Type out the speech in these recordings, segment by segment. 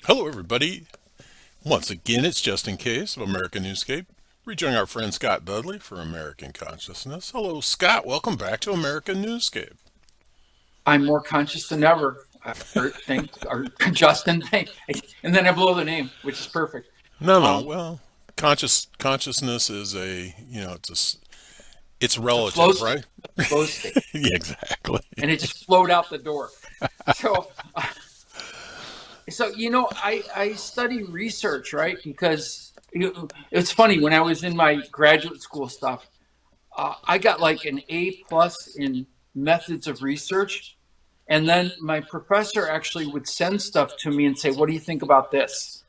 Hello, everybody. Once again, it's Just in Case of American Newscape. Rejoining our friend Scott Dudley for American Consciousness. Hello, Scott. Welcome back to American Newscape. I'm more conscious than ever. Or Justin, and then I blow the name, which is perfect. No. Um, Well, consciousness is it's it's a relative, right? flow state, Yeah, exactly. and it just flowed out the door. So, I study research, right? Because it's funny when I was in my graduate school stuff, I got like an A+ in methods of research. And then my professor actually would send stuff to me and say, "What do you think about this?"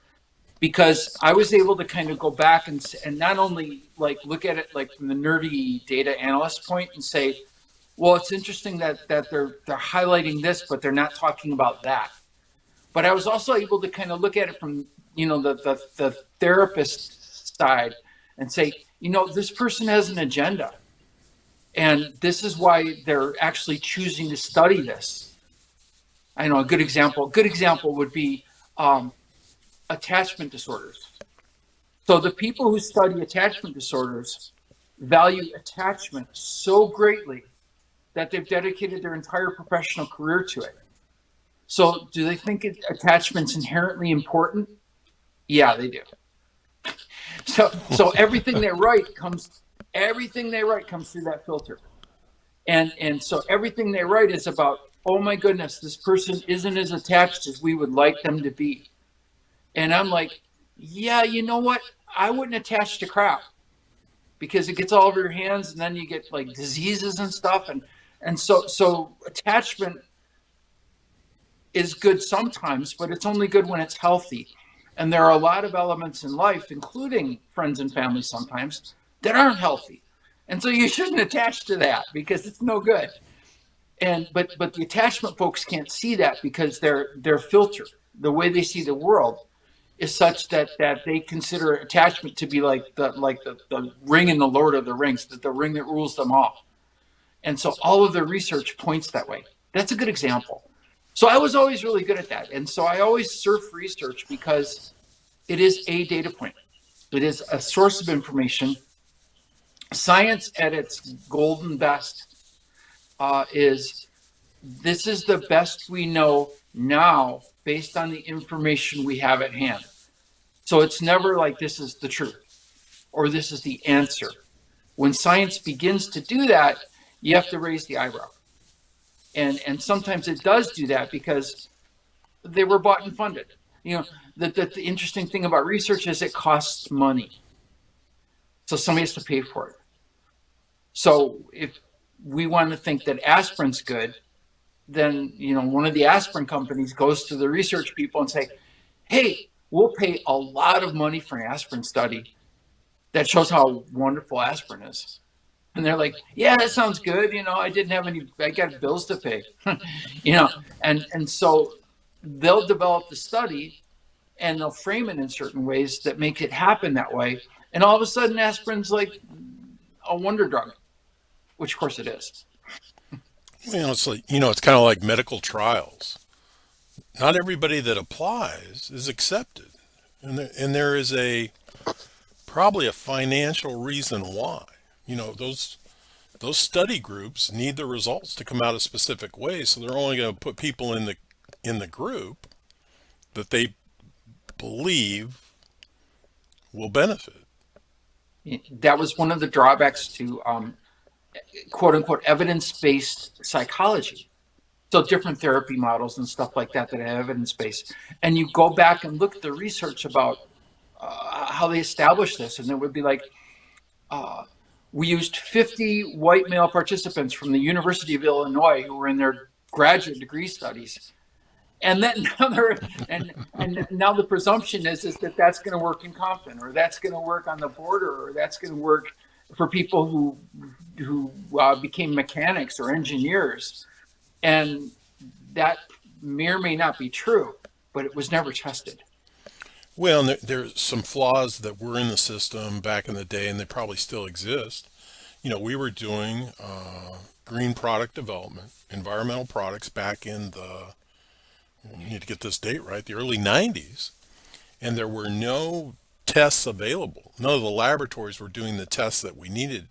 Because I was able to kind of go back and not only like look at it like from the nerdy data analyst point and say, well, it's interesting that they're highlighting this, but they're not talking about that. But I was also able to kind of look at it from the therapist side and say, this person has an agenda, and this is why they're actually choosing to study this. I know a good example. A good example would be attachment disorders. So the people who study attachment disorders value attachment so greatly that they've dedicated their entire professional career to it. So do they think attachment's inherently important? Yeah, they do. So everything they write comes through that filter. And so everything they write is about, oh my goodness, this person isn't as attached as we would like them to be. And I'm like, yeah, you know what? I wouldn't attach to crap because it gets all over your hands, and then you get like diseases and stuff. And so attachment is good sometimes, but it's only good when it's healthy. And there are a lot of elements in life, including friends and family sometimes, that aren't healthy. And so you shouldn't attach to that because it's no good. But the attachment folks can't see that because their filter, the way they see the world, is such that they consider attachment to be like the ring in the Lord of the Rings, that the ring that rules them all. And so all of their research points that way. That's a good example. So I was always really good at that. And so I always surf research because it is a data point. It is a source of information. Science at its golden best is this is the best we know now based on the information we have at hand. So it's never like this is the truth or this is the answer. When science begins to do that, you have to raise the eyebrow. And sometimes it does do that because they were bought and funded. You know, the interesting thing about research is it costs money. So somebody has to pay for it. So if we want to think that aspirin's good, then one of the aspirin companies goes to the research people and say, "Hey, we'll pay a lot of money for an aspirin study that shows how wonderful aspirin is." And they're like, "Yeah, that sounds good. I got bills to pay." you know, and so they'll develop the study and they'll frame it in certain ways that make it happen that way. And all of a sudden, aspirin's like a wonder drug, which of course it is. It's kind of like medical trials. Not everybody that applies is accepted, and there is probably a financial reason why. Those study groups need the results to come out a specific way, so they're only going to put people in the group that they believe will benefit. That was one of the drawbacks to quote unquote evidence-based psychology. So different therapy models and stuff like that have evidence based, and you go back and look at the research about how they established this, and it would be like uh, we used 50 white male participants from the University of Illinois who were in their graduate degree studies, and then and now the presumption is that that's going to work in Compton, or that's going to work on the border, or that's going to work for people who became mechanics or engineers, and that may or may not be true, but it was never tested. Well, and there's some flaws that were in the system back in the day, and they probably still exist. We were doing green product development, environmental products back in the You need to get this date right, the early 90s, and there were no tests available. None of the laboratories were doing the tests that we needed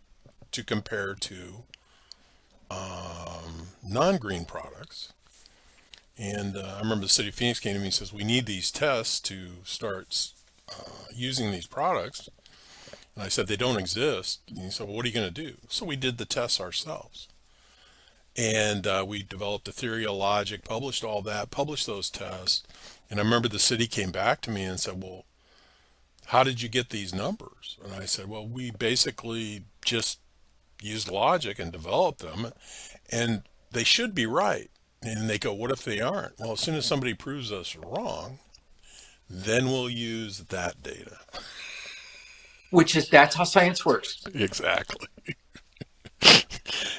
to compare to non-green products. And I remember the city of Phoenix came to me and says, we need these tests to start using these products. And I said, they don't exist. And he said, well, what are you going to do? So we did the tests ourselves. And we developed a theory of logic, published all that, published those tests. And I remember the city came back to me and said, well, how did you get these numbers? And I said, well, we basically just used logic and developed them, and they should be right. And they go, what if they aren't? Well, as soon as somebody proves us wrong, then we'll use that data. That's how science works. Exactly.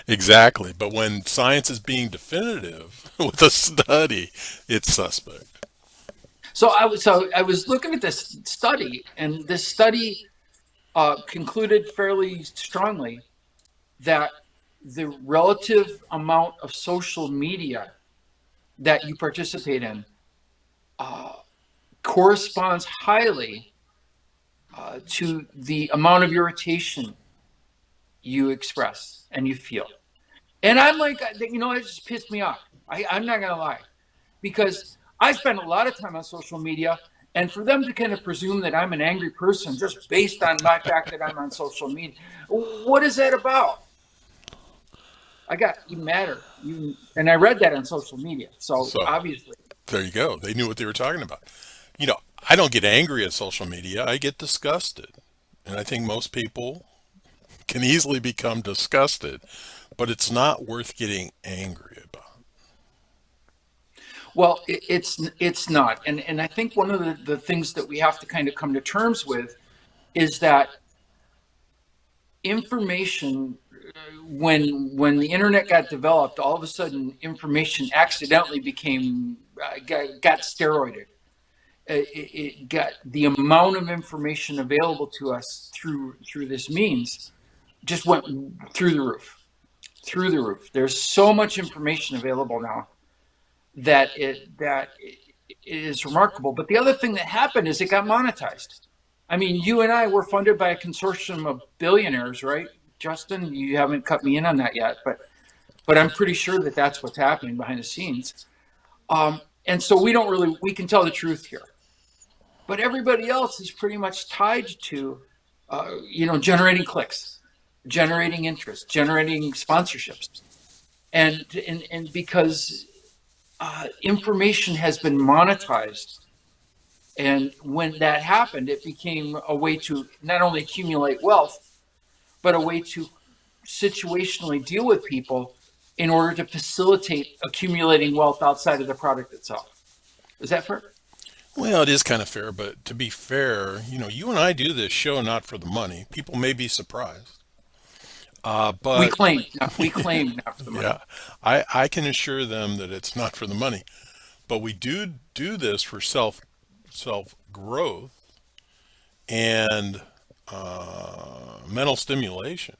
Exactly. But when science is being definitive with a study, it's suspect. So I was looking at this study, and this study concluded fairly strongly that the relative amount of social media that you participate in corresponds highly to the amount of irritation you express and you feel. And I'm like, it just pissed me off. I'm not going to lie, because I spend a lot of time on social media. And for them to kind of presume that I'm an angry person just based on my fact that I'm on social media, what is that about? I got even madder. And I read that on social media. So So obviously, there you go. They knew what they were talking about. You know, I don't get angry at social media. I get disgusted. And I think most people can easily become disgusted, but it's not worth getting angry about. well, it's not. And I think one of the things that we have to kind of come to terms with is that information, when the internet got developed, all of a sudden information accidentally became got steroided. It got the amount of information available to us through this means just went through the roof, through the roof. There's so much information available now that it is remarkable. But the other thing that happened is it got monetized. I mean, you and I were funded by a consortium of billionaires, right? Justin, you haven't cut me in on that yet, but I'm pretty sure that that's what's happening behind the scenes. And so we can tell the truth here. But everybody else is pretty much tied to, generating clicks, generating interest, generating sponsorships, and because information has been monetized. And when that happened, it became a way to not only accumulate wealth, but a way to situationally deal with people in order to facilitate accumulating wealth outside of the product itself. Is that fair? Well, it is kind of fair, but to be fair, you and I do this show not for the money. People may be surprised. We But claim, we claim not for the money. yeah, I can assure them that it's not for the money. But we do this for self growth and mental stimulation.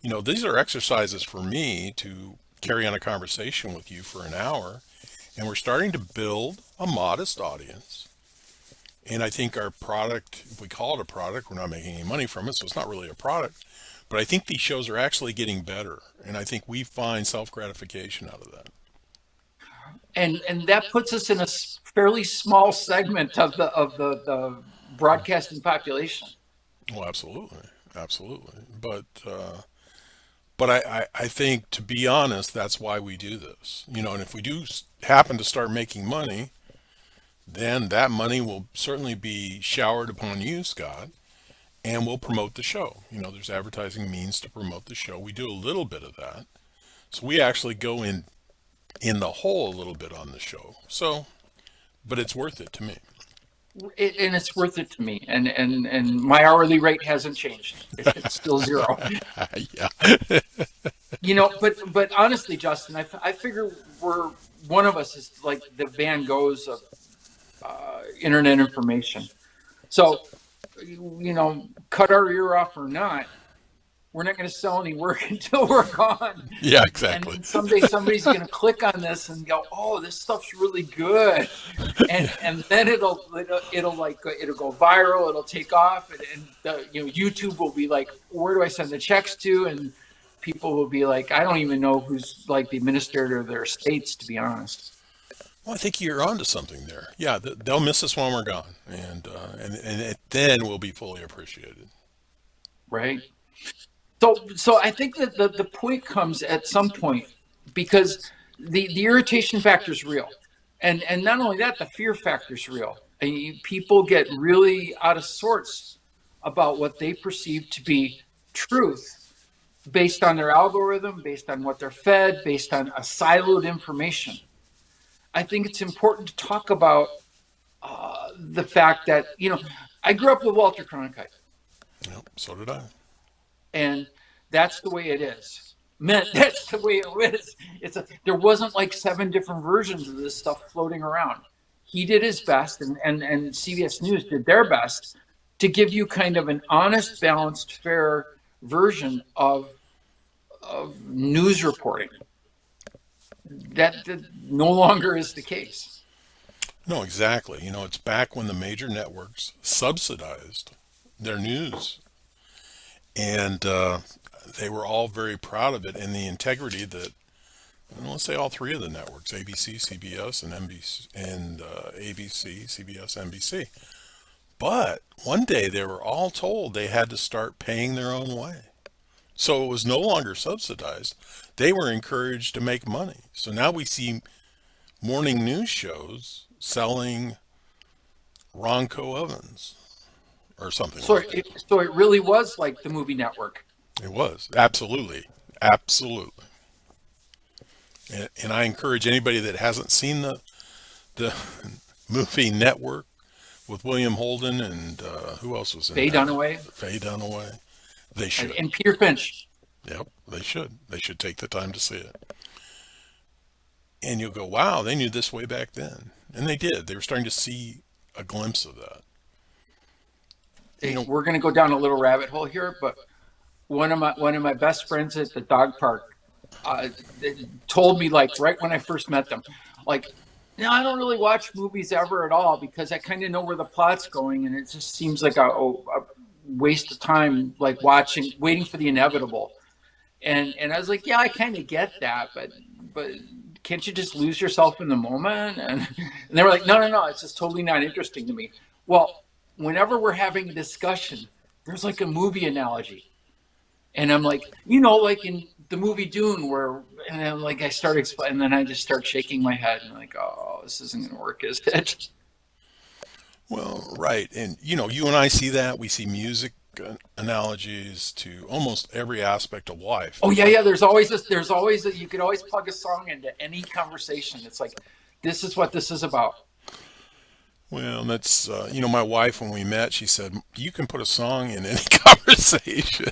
These are exercises for me to carry on a conversation with you for an hour, and we're starting to build a modest audience. And I think our product, if we call it a product, we're not making any money from it, so it's not really a product. But I think these shows are actually getting better, and I think we find self gratification out of that. And that puts us in a fairly small segment of the broadcasting population. Well, absolutely, absolutely. But I think, to be honest, that's why we do this. And if we do happen to start making money, then that money will certainly be showered upon you, Scott, and we'll promote the show. There's advertising means to promote the show. We do a little bit of that. So we actually go in the hole a little bit on the show. So, but it's worth it to me. And it's worth it to me. And my hourly rate hasn't changed. It's still zero. Yeah. But honestly, Justin, I figure we're one of us is like the Van Goghs of internet information. So, cut our ear off or not, we're not going to sell any work until we're gone. Yeah, And exactly. then someday somebody's going to click on this and go, oh, this stuff's really good. Yeah. And then it'll go viral. It'll take off. And YouTube will be like, where do I send the checks to? And people will be like, I don't even know who's like the administrator of their estates, to be honest. Well, I think you're onto something there. Yeah, they'll miss us when we're gone, and then we'll be fully appreciated. Right. So I think that the point comes at some point because the irritation factor is real. And not only that, the fear factor is real. And people get really out of sorts about what they perceive to be truth based on their algorithm, based on what they're fed, based on a siloed information. I think it's important to talk about the fact that, I grew up with Walter Cronkite, Yep, so did I. and that's the way it is. Man, that's the way it is. There wasn't like seven different versions of this stuff floating around. He did his best, and CBS News did their best to give you kind of an honest, balanced, fair version of news reporting. That no longer is the case. No, exactly. It's back when the major networks subsidized their news, and they were all very proud of it and the integrity that, let's say, all three of the networks, ABC, CBS, and NBC, and ABC, CBS, NBC. But one day they were all told they had to start paying their own way. So it was no longer subsidized. They were encouraged to make money. So now we see morning news shows selling Ronco ovens or something So like that. it really was like the movie network. It was. Absolutely. Absolutely. And I encourage anybody that hasn't seen the movie Network with William Holden and who else was in Faye that? Dunaway Faye Dunaway. They should. and Peter Finch. Yep, they should. They should take the time to see it. And you'll go, wow, they knew this way back then. And they did. They were starting to see a glimpse of that. We're going to go down a little rabbit hole here, but one of my best friends at the dog park uh, told me, like, right when I first met them, like, no, I don't really watch movies ever at all because I kind of know where the plot's going, and it just seems like a waste of time, like waiting for the inevitable. And I was like, yeah, I kind of get that, but can't you just lose yourself in the moment? And they were like, no, it's just totally not interesting to me. Well, whenever we're having a discussion, there's like a movie analogy. And I'm like, like in the movie Dune, and I'm like, I start explaining, and then I just start shaking my head, and I'm like, oh, this isn't going to work, is it? Well, right. And, you and I see that. We see music analogies to almost every aspect of life. Oh yeah. There's always this. You could always plug a song into any conversation. It's like, this is what this is about. Well, that's, my wife, when we met, she said, you can put a song in any conversation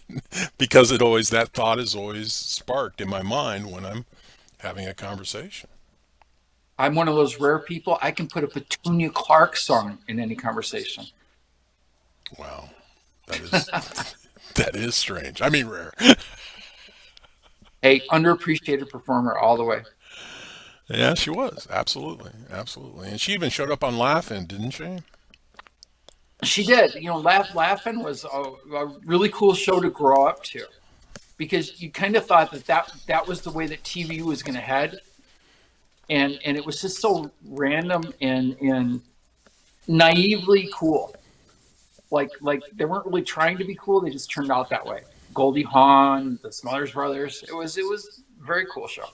because that thought is always sparked in my mind when I'm having a conversation. I'm one of those rare people. I can put a Petunia Clark song in any conversation. Wow. That is, that is strange. I mean, rare. Hey, underappreciated performer all the way. Yeah, she was. Absolutely. Absolutely. And she even showed up on Laughing, didn't she? She did. Laughing was a really cool show to grow up to because you kind of thought that was the way that TV was going to head, and it was just so random and naively cool. Like they weren't really trying to be cool; they just turned out that way. Goldie Hawn, the Smothers Brothers. It was a very cool show.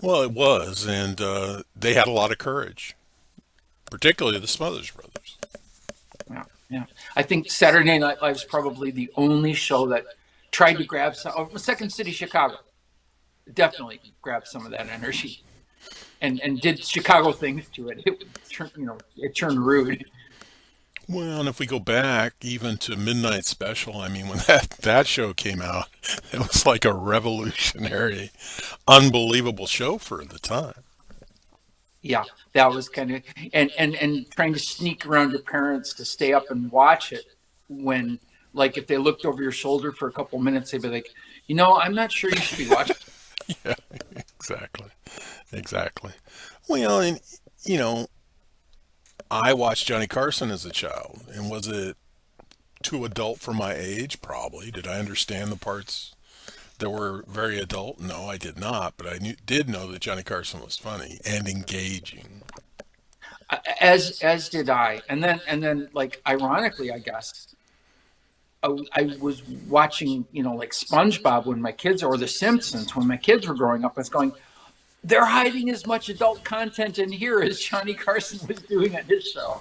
Well, it was. And they had a lot of courage, particularly the Smothers Brothers. Yeah, yeah. I think Saturday Night Live is probably the only show that tried to grab some. Oh, Second City Chicago definitely grabbed some of that energy and did Chicago things to it. It turned rude. Well, and if we go back even to Midnight Special, I mean, when that show came out, it was like a revolutionary, unbelievable show for the time. Yeah, that was kind of and trying to sneak around your parents to stay up and watch it when Like if they looked over your shoulder for a couple minutes, they'd be like, I'm not sure you should be watching. Yeah, exactly. Exactly. Well, and, you know, I watched Johnny Carson as a child, and was it too adult for my age? Probably. Did I understand the parts that were very adult? No, I did not, but did know that Johnny Carson was funny and engaging. As did I. And then like ironically, I guess I was watching, like SpongeBob when my kids, or The Simpsons when my kids were growing up. I was going, they're hiding as much adult content in here as Johnny Carson was doing on his show.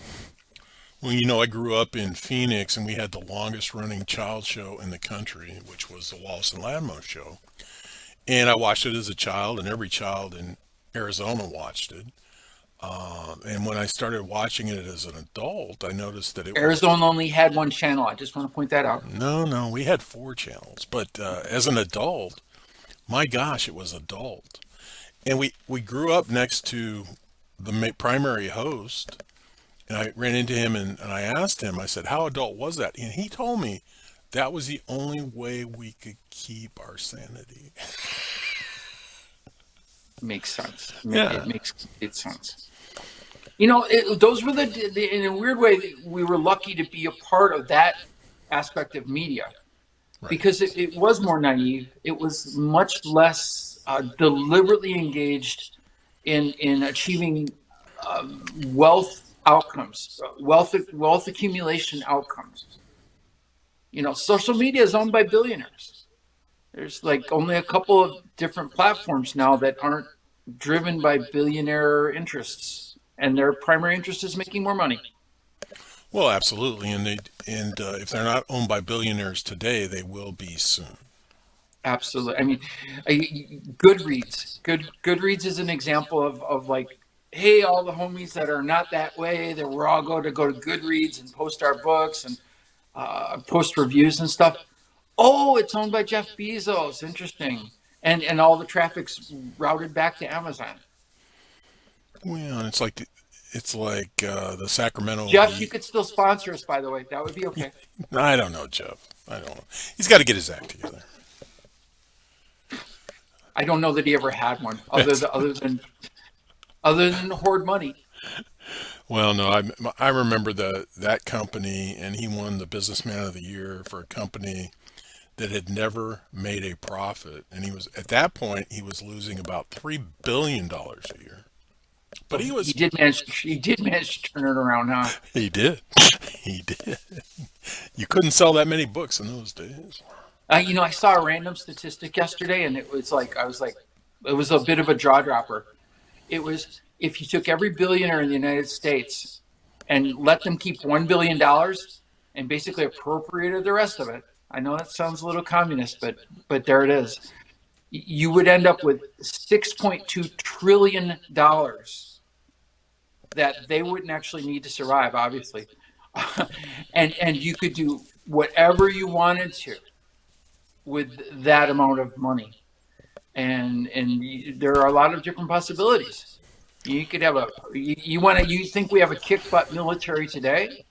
Well, I grew up in Phoenix, and we had the longest running child show in the country, which was the Wallace and Ladmo show. And I watched it as a child, and every child in Arizona watched it. And when I started watching it as an adult, I noticed that it was Arizona only had one channel. I just want to point that out. no, no, we had four channels. But as an adult, my gosh, it was adult. And we grew up next to the primary host, and I ran into him, and I asked him, I said, how adult was that? And he told me that was the only way we could keep our sanity. Makes sense. Yeah. It makes complete sense. Those were in a weird way, we were lucky to be a part of that aspect of media Right. because it was more naive. It was much less deliberately engaged in achieving wealth outcomes, wealth accumulation outcomes. Social media is owned by billionaires. There's like only a couple of different platforms now that aren't driven by billionaire interests, and their primary interest is making more money. Well, absolutely. And if they're not owned by billionaires today, they will be soon. Absolutely. I mean, Goodreads. Goodreads is an example of like, hey, all the homies that are not that way, that we're all going to go to Goodreads and post our books and post reviews and stuff. Oh, it's owned by Jeff Bezos. Interesting. And all the traffic's routed back to Amazon. Well, it's like the Sacramento Jeff, you Bee. could still sponsor us, by the way. That would be okay. I don't know, Jeff. I don't know. He's got to get his act together. I don't know that he ever had one, other than hoard money. Well, no, I remember that company, and he won the Businessman of the Year for a company that had never made a profit, and he was at that point he was losing about $3 billion a year. But he He was did manage. He did manage to turn it around, huh? he did he did. You couldn't sell that many books in those days. I saw a random statistic yesterday, and it was like it was a bit of a jaw dropper. It was if you took every billionaire in the United States and let them keep $1 billion and basically appropriated the rest of it. I know that sounds a little communist, but there it is. You would end up with $6.2 trillion that they wouldn't actually need to survive, obviously, and you could do whatever you wanted to with that amount of money, and there are a lot of different possibilities. You could have you think we have a kick butt military today?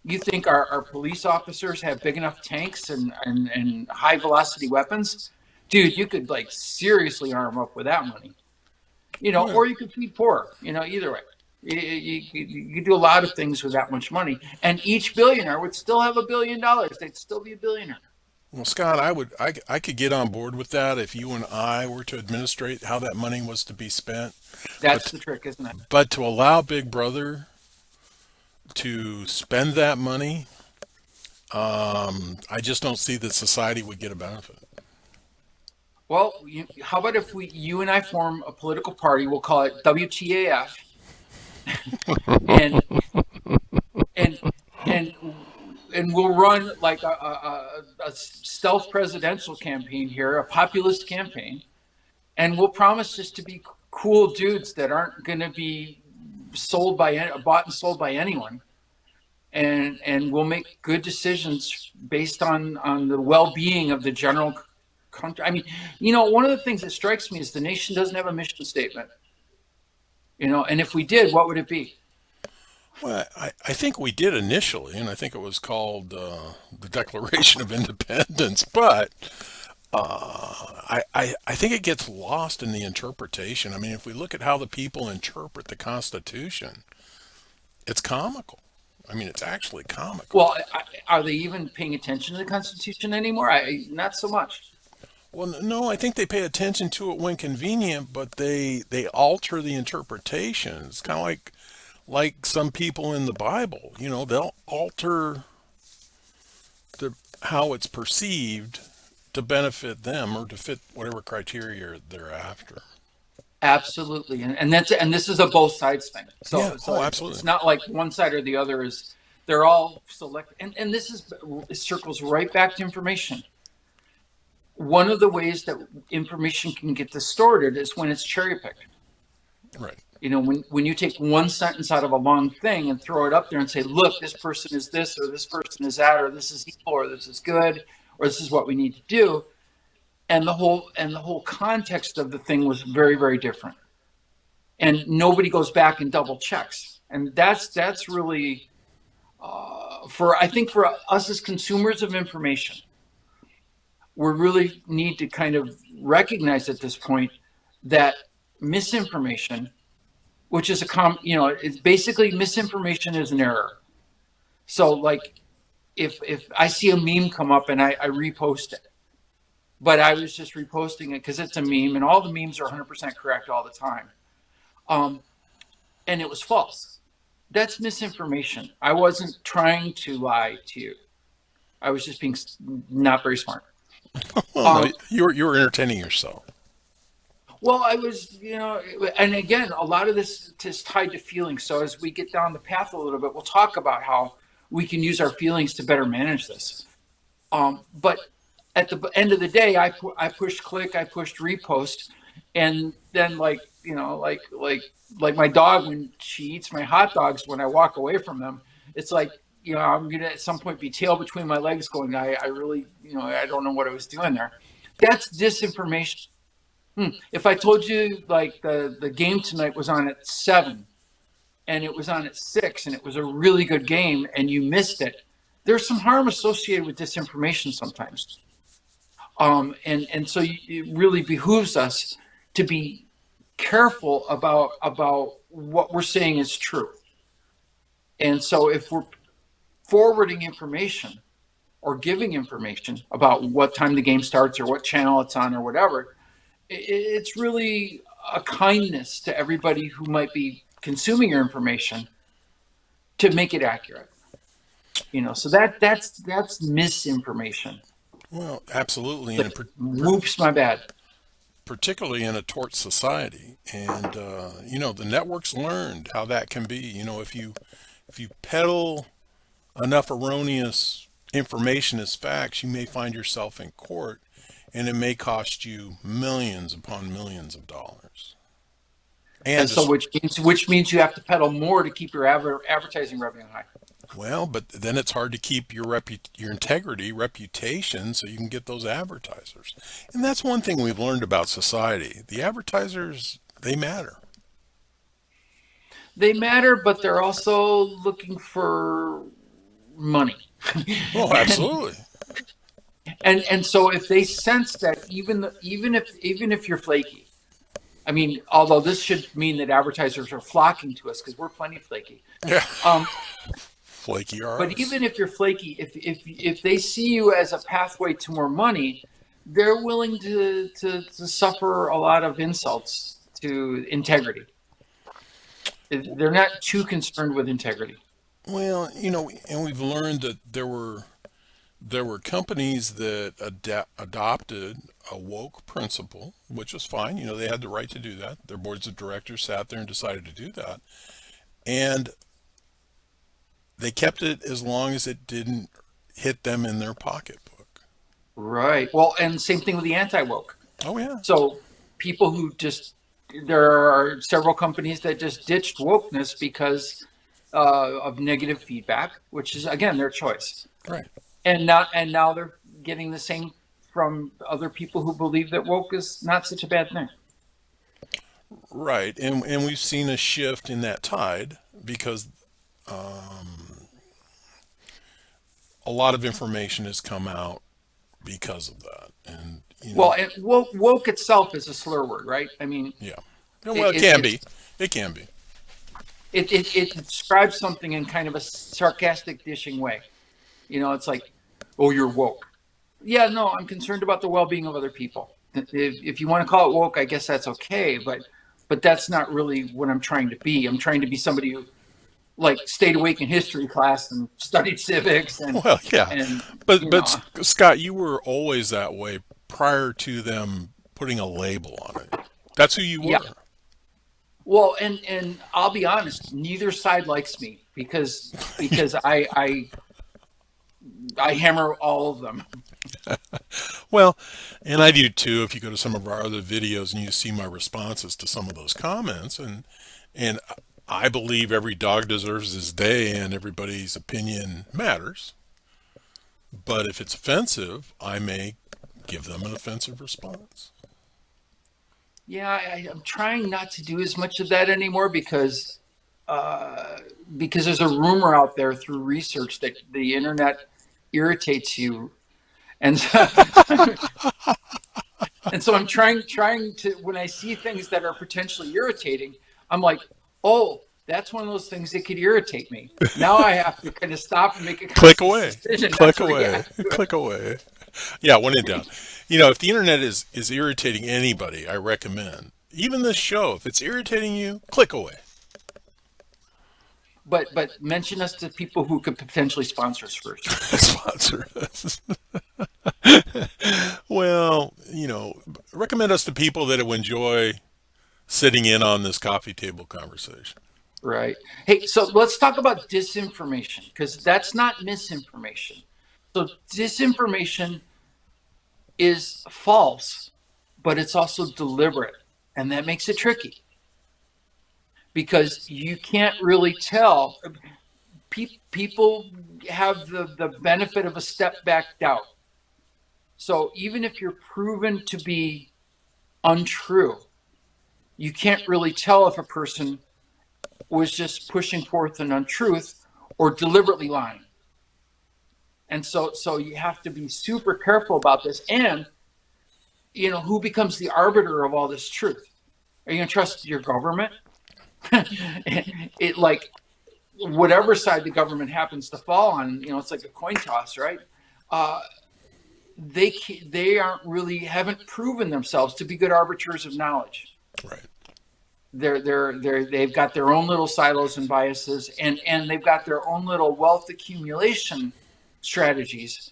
You think our police officers have big enough tanks and high velocity weapons? Dude, you could like seriously arm up with that money, Well, or you could feed poor, either way. You could do a lot of things with that much money. And each billionaire would still have $1 billion. They'd still be a billionaire. well, Scott, I could get on board with that if you and I were to administrate how that money was to be spent. That's But the trick, isn't it? but to allow Big Brother to spend that money, I just don't see that society would get a benefit. Well, how about if you and I form a political party? We'll call it WTAF, and and and and we'll run like a stealth presidential campaign here, a populist campaign, and we'll promise just to be cool dudes that aren't going to be bought and sold by anyone, and we'll make good decisions based on the well-being of the general country. I mean, one of the things that strikes me is the nation doesn't have a mission statement. And if we did, what would it be? Well, I think we did initially, and I think it was called the Declaration of Independence, but I think it gets lost in the interpretation. I mean, if we look at how the people interpret the Constitution, it's comical. I mean, it's actually comical. Well, are they even paying attention to the Constitution anymore? Not so much. Well, no, I think they pay attention to it when convenient, but they alter the interpretation. It's kind of like some people in the Bible. They'll alter how it's perceived to benefit them or to fit whatever criteria they're after. Absolutely, and this is a both sides thing. Yeah. So Oh, it's absolutely. not like one side or the other is. They're all select, and this is it circles right back to information. One of the ways that information can get distorted is when it's cherry picked. Right. When you take one sentence out of a long thing and throw it up there and say, look, this person is this, or this person is that, or this is evil, or this is good, or this is what we need to do. And the whole context of the thing was very, very different. And nobody goes back and double checks. And that's really I think for us as consumers of information, we really need to kind of recognize at this point that misinformation, which is it's basically misinformation is an error. So like if I see a meme come up and I repost it, but I was just reposting it because it's a meme and all the memes are 100% correct all the time, um, and it was false. That's misinformation. I wasn't trying to lie to you. I was just being not very smart. Well, no, Um, you were entertaining yourself. well, I was, and again, a lot of this is tied to feelings. So as we get down the path a little bit, we'll talk about how we can use our feelings to better manage this. But at the end of the day, I pushed click, I pushed repost, and then like my dog when she eats my hot dogs when I walk away from them, it's like I'm gonna at some point be tail between my legs, going, I really I don't know what I was doing there. That's disinformation. If I told you like the game tonight was on at 7 and it was on at 6 and it was a really good game and you missed it, there's some harm associated with disinformation sometimes. And so it really behooves us to be careful about what we're saying is true. And so if we're forwarding information or giving information about what time the game starts or what channel it's on or whatever, it's really a kindness to everybody who might be consuming your information to make it accurate. So that's misinformation. Well, absolutely, Like, whoops, my bad. particularly in a tort society. And the networks learned how that can be. If you peddle enough erroneous information as facts, you may find yourself in court, and it may cost you millions upon millions of dollars. And And so, just which means you have to pedal more to keep your advertising revenue high. Well, but then it's hard to keep your integrity, reputation, so you can get those advertisers. And that's one thing we've learned about society. The advertisers, they matter. They matter, but they're also looking for money. Oh, and, absolutely. and so if they sense that even if you're flaky, I mean, although this should mean that advertisers are flocking to us because we're plenty flaky. Yeah. Um, Flaky are but us. even if you're flaky, if they see you as a pathway to more money, they're willing to suffer a lot of insults to integrity. They're not too concerned with integrity. Well, and we've learned that there were companies that adopted a woke principle, which was fine. They had the right to do that. Their boards of directors sat there and decided to do that. And they kept it as long as it didn't hit them in their pocketbook. Right. Well, and same thing with the anti-woke. Oh, yeah. So people who just there are several companies that just ditched wokeness because of negative feedback, which is again their choice. Right. And now they're getting the same from other people who believe that woke is not such a bad thing. Right. And we've seen a shift in that tide because a lot of information has come out because of that. And, Well, and woke itself is a slur word, right? I mean, yeah. Well, it it, can it's be. It can be. it describes something in kind of a sarcastic, dishing way. It's like, oh, you're woke. Yeah, no, I'm concerned about the well-being of other people. If you want to call it woke, I guess that's okay, but that's not really what I'm trying to be. I'm trying to be somebody who like stayed awake in history class and studied civics Well, yeah. and But Scott, you were always that way prior to them putting a label on it. That's who you yeah. were. Well, and I'll be honest, neither side likes me because I hammer all of them. Well, and I do too. If you go to some of our other videos and you see my responses to some of those comments, and I believe every dog deserves his day, and everybody's opinion matters. But if it's offensive, I may give them an offensive response. Yeah, I'm trying not to do as much of that anymore uh, because there's a rumor out there through research that the internet irritates you, and so, and so I'm trying to when I see things that are potentially irritating, I'm like, oh, that's one of those things that could irritate me. Now I have to kind of stop and make a Click conscious away. decision not Click to away. react to it. Click away. Yeah, when in doubt. If the internet is irritating anybody, I recommend even this show. If it's irritating you, click away. But mention us to people who could potentially sponsor us first. Sponsor us. Well, recommend us to people that will enjoy sitting in on this coffee table conversation. Right. Hey, so let's talk about disinformation because that's not misinformation. So disinformation is false, but it's also deliberate. And that makes it tricky because you can't really tell. People have the benefit of a step back doubt. So even if you're proven to be untrue, you can't really tell if a person was just pushing forth an untruth or deliberately lying. And so you have to be super careful about this. And who becomes the arbiter of all this truth? Are you going to trust your government? It like whatever side the government happens to fall on, it's like a coin toss, right? Uh, they aren't really haven't proven themselves to be good arbiters of knowledge. Right. They've got their own little silos and biases, and they've got their own little wealth accumulation strategies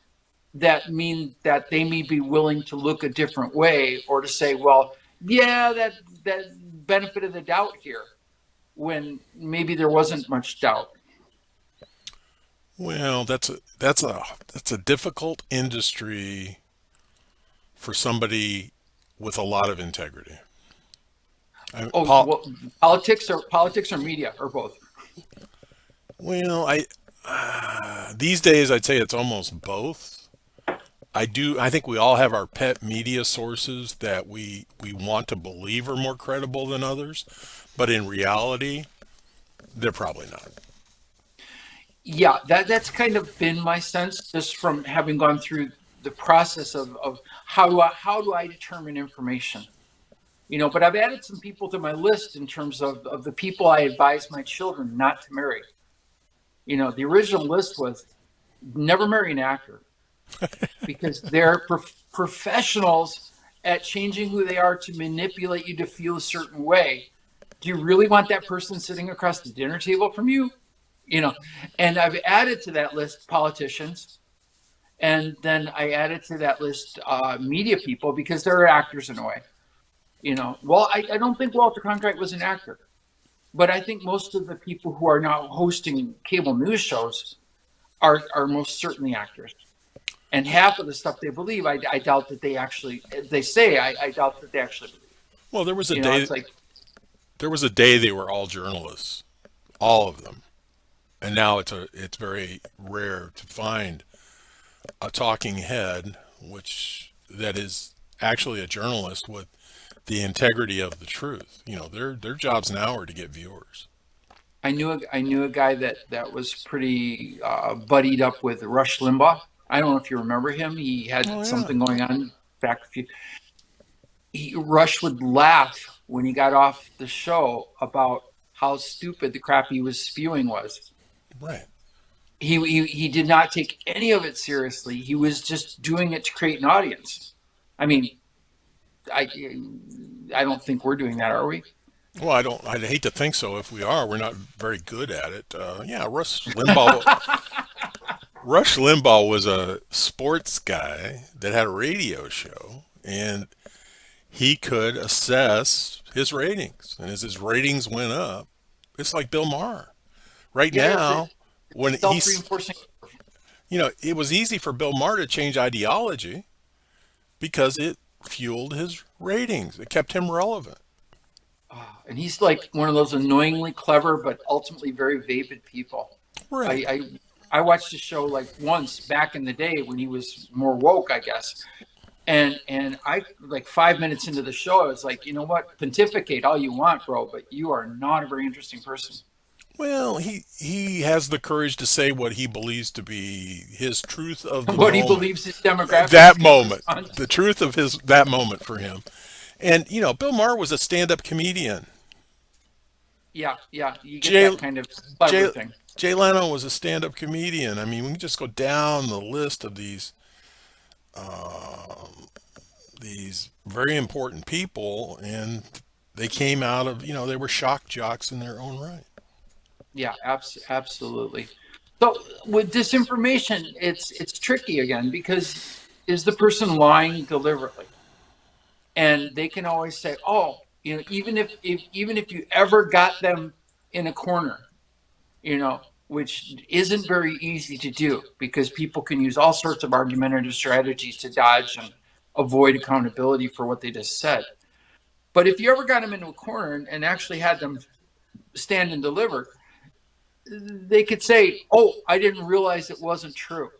that mean that they may be willing to look a different way or to say, well, yeah, that benefit of the doubt here when maybe there wasn't much doubt. Well, that's a difficult industry for somebody with a lot of integrity. Oh, Paul, well, politics or media or both. well, I these days I'd say it's almost both. I think we all have our pet media sources that we want to believe are more credible than others, but in reality, they're probably not. Yeah, that's kind of been my sense just from having gone through the process of how do I determine information. But I've added some people to my list in terms of the people I advise my children not to marry. The original list was never marry an actor because they're professionals at changing who they are to manipulate you to feel a certain way. Do you really want that person sitting across the dinner table from you? You know, and I've added to that list politicians, and then I added to that list media people because they're actors in a way. Well, I don't think Walter Cronkite was an actor, but I think most of the people who are now hosting cable news shows are most certainly actors. And half of the stuff they believe, I doubt that they say, I doubt that they actually believe. Well, It's like, there was a day they were all journalists, all of them, and now it's very rare to find a talking head, which that is actually a journalist with the integrity of the truth. Their jobs now are to get viewers. I knew a guy that was pretty buddied up with Rush Limbaugh. I don't know if you remember him. He had Oh yeah, something going on back a few. Rush would laugh when he got off the show about how stupid the crap he was spewing was. right. He did not take any of it seriously. He was just doing it to create an audience. I mean, I I don't think we're doing that, are we? Well, I don't. I'd hate to think so. If we are, we're not very good at it. Yeah, Rush Limbaugh. Rush Limbaugh was a sports guy that had a radio show, and he could assess his ratings. And as his ratings went up, it's like Bill Maher. Right Yeah, it's a now, when he's, self-reinforcing. it was easy for Bill Maher to change ideology because it fueled his ratings. It kept him relevant. And he's like one of those annoyingly clever but ultimately very vapid people. I, Right. I I watched the show like once back in the day when he was more woke, I guess. And I like 5 minutes into the show, I was like, you know what? Pontificate all you want, bro, but you are not a very interesting person. Well, he has the courage to say what he believes to be his truth of the What he moment. believes his demographic is That going to moment, respond to. the truth of his that moment for him. And Bill Maher was a stand-up comedian. Yeah, yeah, you get Jay that kind of clever Jay thing. Jay Leno was a stand-up comedian. I mean, we can just go down the list of these very important people, and they came out of they were shock jocks in their own right. Yeah, absolutely. So with disinformation, it's tricky again because is the person lying deliberately? And they can always say, "Oh, even if you ever got them in a corner, which isn't very easy to do because people can use all sorts of argumentative strategies to dodge and avoid accountability for what they just said. But if you ever got them into a corner and actually had them stand and deliver, they could say, "Oh, I didn't realize it wasn't true."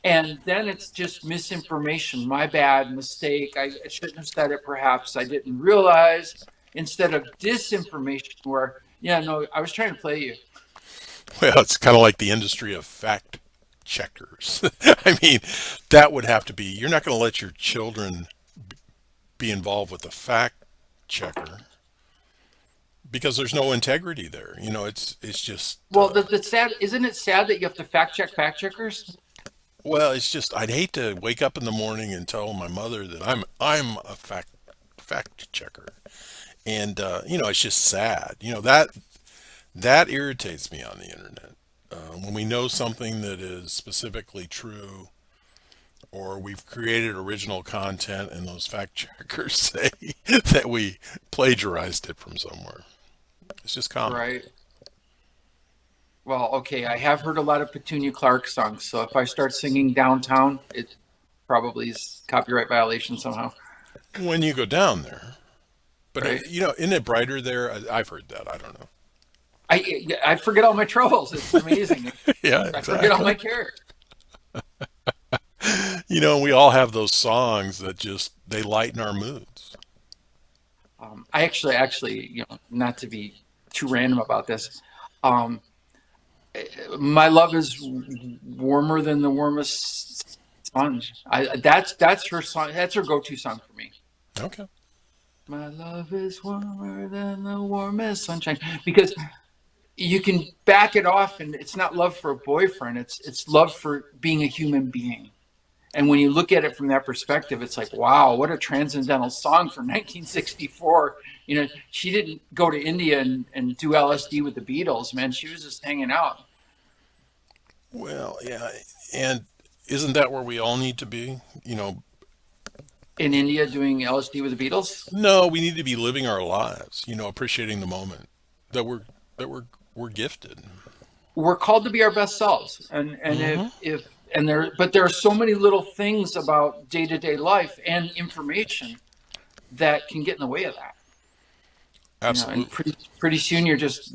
And then it's just misinformation. My bad, mistake. I shouldn't have said it. Perhaps I didn't realize. Instead of disinformation, where, yeah, no, I was trying to play you. Well, it's kind of like the industry of fact checkers. I mean, that would have to be. You're not going to let your children be involved with a fact checker because there's no integrity there. It's just Well, the sad, isn't it sad that you have to fact check fact checkers? well, it's just I'd hate to wake up in the morning and tell my mother that I'm a fact checker, and it's just sad. That irritates me on the internet. When we know something that is specifically true, or we've created original content, and those fact checkers say that we plagiarized it from somewhere. It's just comical. Right. Well, okay, I have heard a lot of Petunia Clark songs, so if I start singing downtown, it probably is copyright violation somehow, When you go down there, but right? isn't it brighter there? I've heard that. I don't know. I forget all my troubles. It's amazing. Yeah, I forget all my exactly. cares. We all have those songs that just they lighten our moods. I actually, not to be too random about this, um, my love is warmer than the warmest sponge. That's her song. That's her go-to song for me. Okay. My love is warmer than the warmest sunshine because you can back it off, and it's not love for a boyfriend. It's love for being a human being. And when you look at it from that perspective, it's like, wow, what a transcendental song from 1964. She didn't go to India and do LSD with the Beatles, man. She was just hanging out Well, yeah, and isn't that where we all need to be? in India doing LSD with the Beatles. No, we need to be living our lives. Appreciating the moment that we're gifted. We're called to be our best selves. And Hmm. but there are so many little things about day-to-day life and information that can get in the way of that. And Absolutely. pretty soon you're just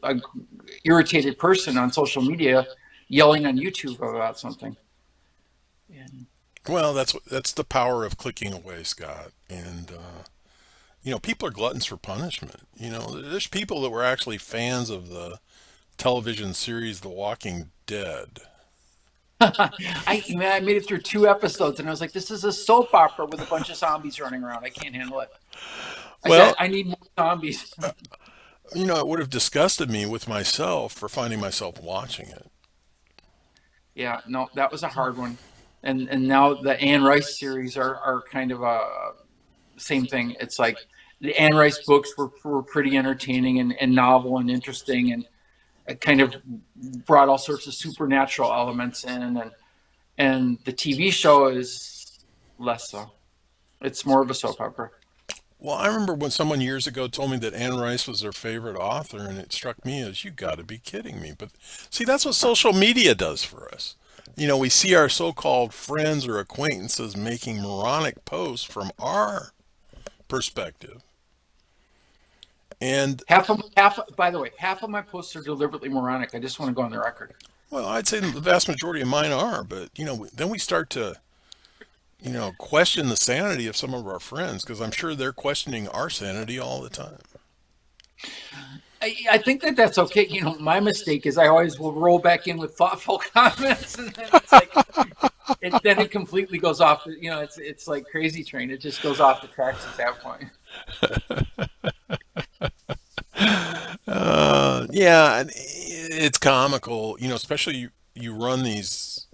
a irritated person on social media yelling on YouTube about something. And Well, that's the power of clicking away, Scott. And People are gluttons for punishment. There's people that were actually fans of the television series The Walking Dead. I made it through 2 episodes and I was like, this is a soap opera with a bunch of zombies running around. I can't handle it. I said, Well, I need more zombies. it would have disgusted me with myself for finding myself watching it. Yeah, no, that was a hard one. And now the Anne Rice series are kind of a same thing. It's like the Anne Rice books were pretty entertaining and novel and interesting, and it kind of brought all sorts of supernatural elements in, and the TV show is less so. It's more of a soap opera. Well, I remember when someone years ago told me that Anne Rice was their favorite author, and it struck me as, you got to be kidding me. But see, that's what social media does for us. We see our so called friends or acquaintances making moronic posts from our perspective. And, Half. By the way, half of my posts are deliberately moronic. I just want to go on the record. well, I'd say the vast majority of mine are, but, then we start to, question the sanity of some of our friends because I'm sure they're questioning our sanity all the time. I think that that's okay. My mistake is I always will roll back in with thoughtful comments, and then it's like then it completely goes off. It's like Crazy Train. It just goes off the tracks at that point. Yeah, and it's comical, especially you run these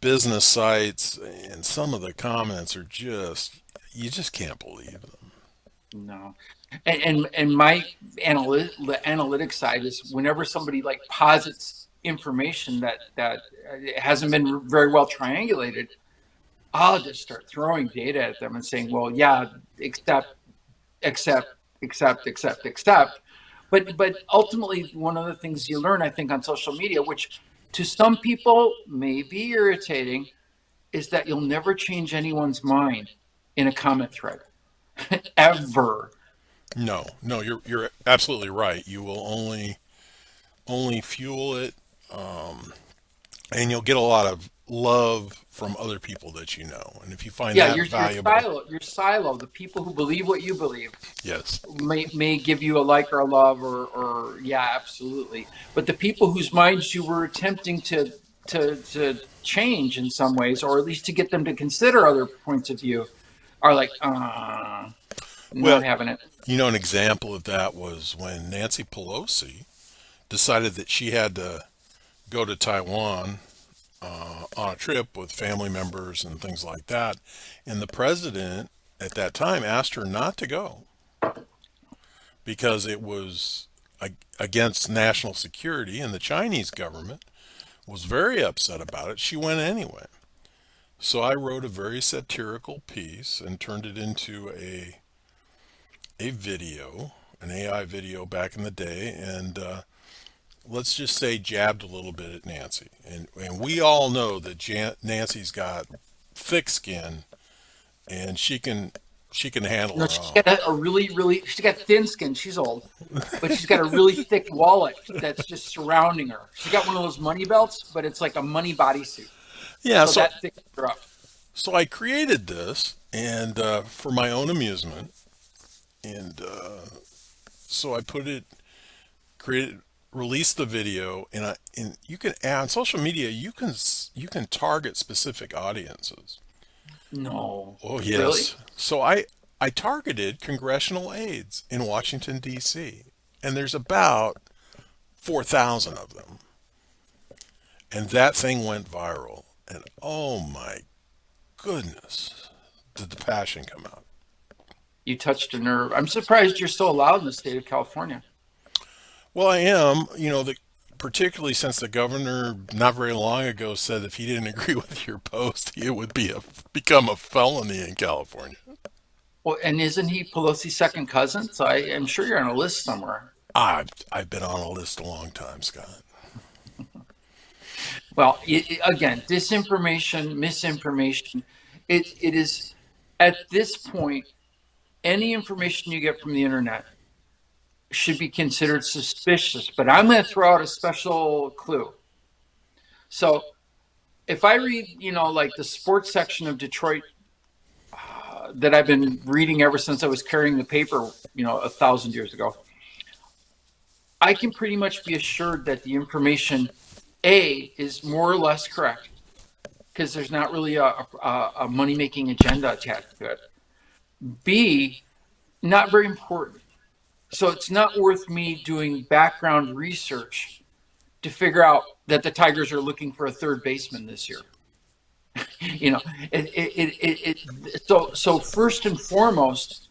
business sites, and some of the comments are just, you just can't believe them. No, and my the analytic side is whenever somebody like posits information that hasn't been very well triangulated, I'll just start throwing data at them and saying, well, yeah, except, except, except. But ultimately, one of the things you learn, I think, on social media, which to some people may be irritating, is that you'll never change anyone's mind in a comment thread, ever. No, no, you're absolutely right. You will only fuel it, and you'll get a lot of love from other people that you know. And if you find Yeah, that your valuable, silo, your silo, the people who believe what you believe yes. may give you a like or a love or yeah, absolutely. But the people whose minds you were attempting to change in some ways, or at least to get them to consider other points of view, are like, Well, not having it. an example of that was when Nancy Pelosi decided that she had to go to Taiwan on a trip with family members and things like that. And the president at that time asked her not to go because it was against national security, and the Chinese government was very upset about it. She went anyway. So I wrote a very satirical piece and turned it into a video, an AI video back in the day, and let's just say jabbed a little bit at Nancy. And we all know that Nancy's got thick skin, and she can handle No, her she's own. got a really she's got thin skin. She's old, but she's got a really thick wallet that's just surrounding her. She's got one of those money belts, but it's like a money bodysuit. Yeah, So so that thickens her up. so I created this, and for my own amusement, and so I put it, created, released the video, and you can add on social media. You can target specific audiences. No, Oh really? yes. So I targeted congressional aides in Washington D.C., and there's about 4,000 of them, and that thing went viral. And oh my goodness, did the passion come out? You touched a nerve. I'm surprised you're still allowed in the state of California. Well, I am. Particularly since the governor not very long ago said if he didn't agree with your post, it would become a felony in California. Well, and isn't he Pelosi's second cousin? So I am sure you're on a list somewhere. I've been on a list a long time, Scott. Well, again, disinformation, misinformation. It is at this point any information you get from the internet should be considered suspicious. But I'm going to throw out a special clue. So if I read, like the sports section of Detroit that I've been reading ever since I was carrying the paper, 1,000 years ago, I can pretty much be assured that the information A is more or less correct because there's not really a money making agenda attached to it. B, not very important. So it's not worth me doing background research to figure out that the Tigers are looking for a third baseman this year. you know, so first and foremost,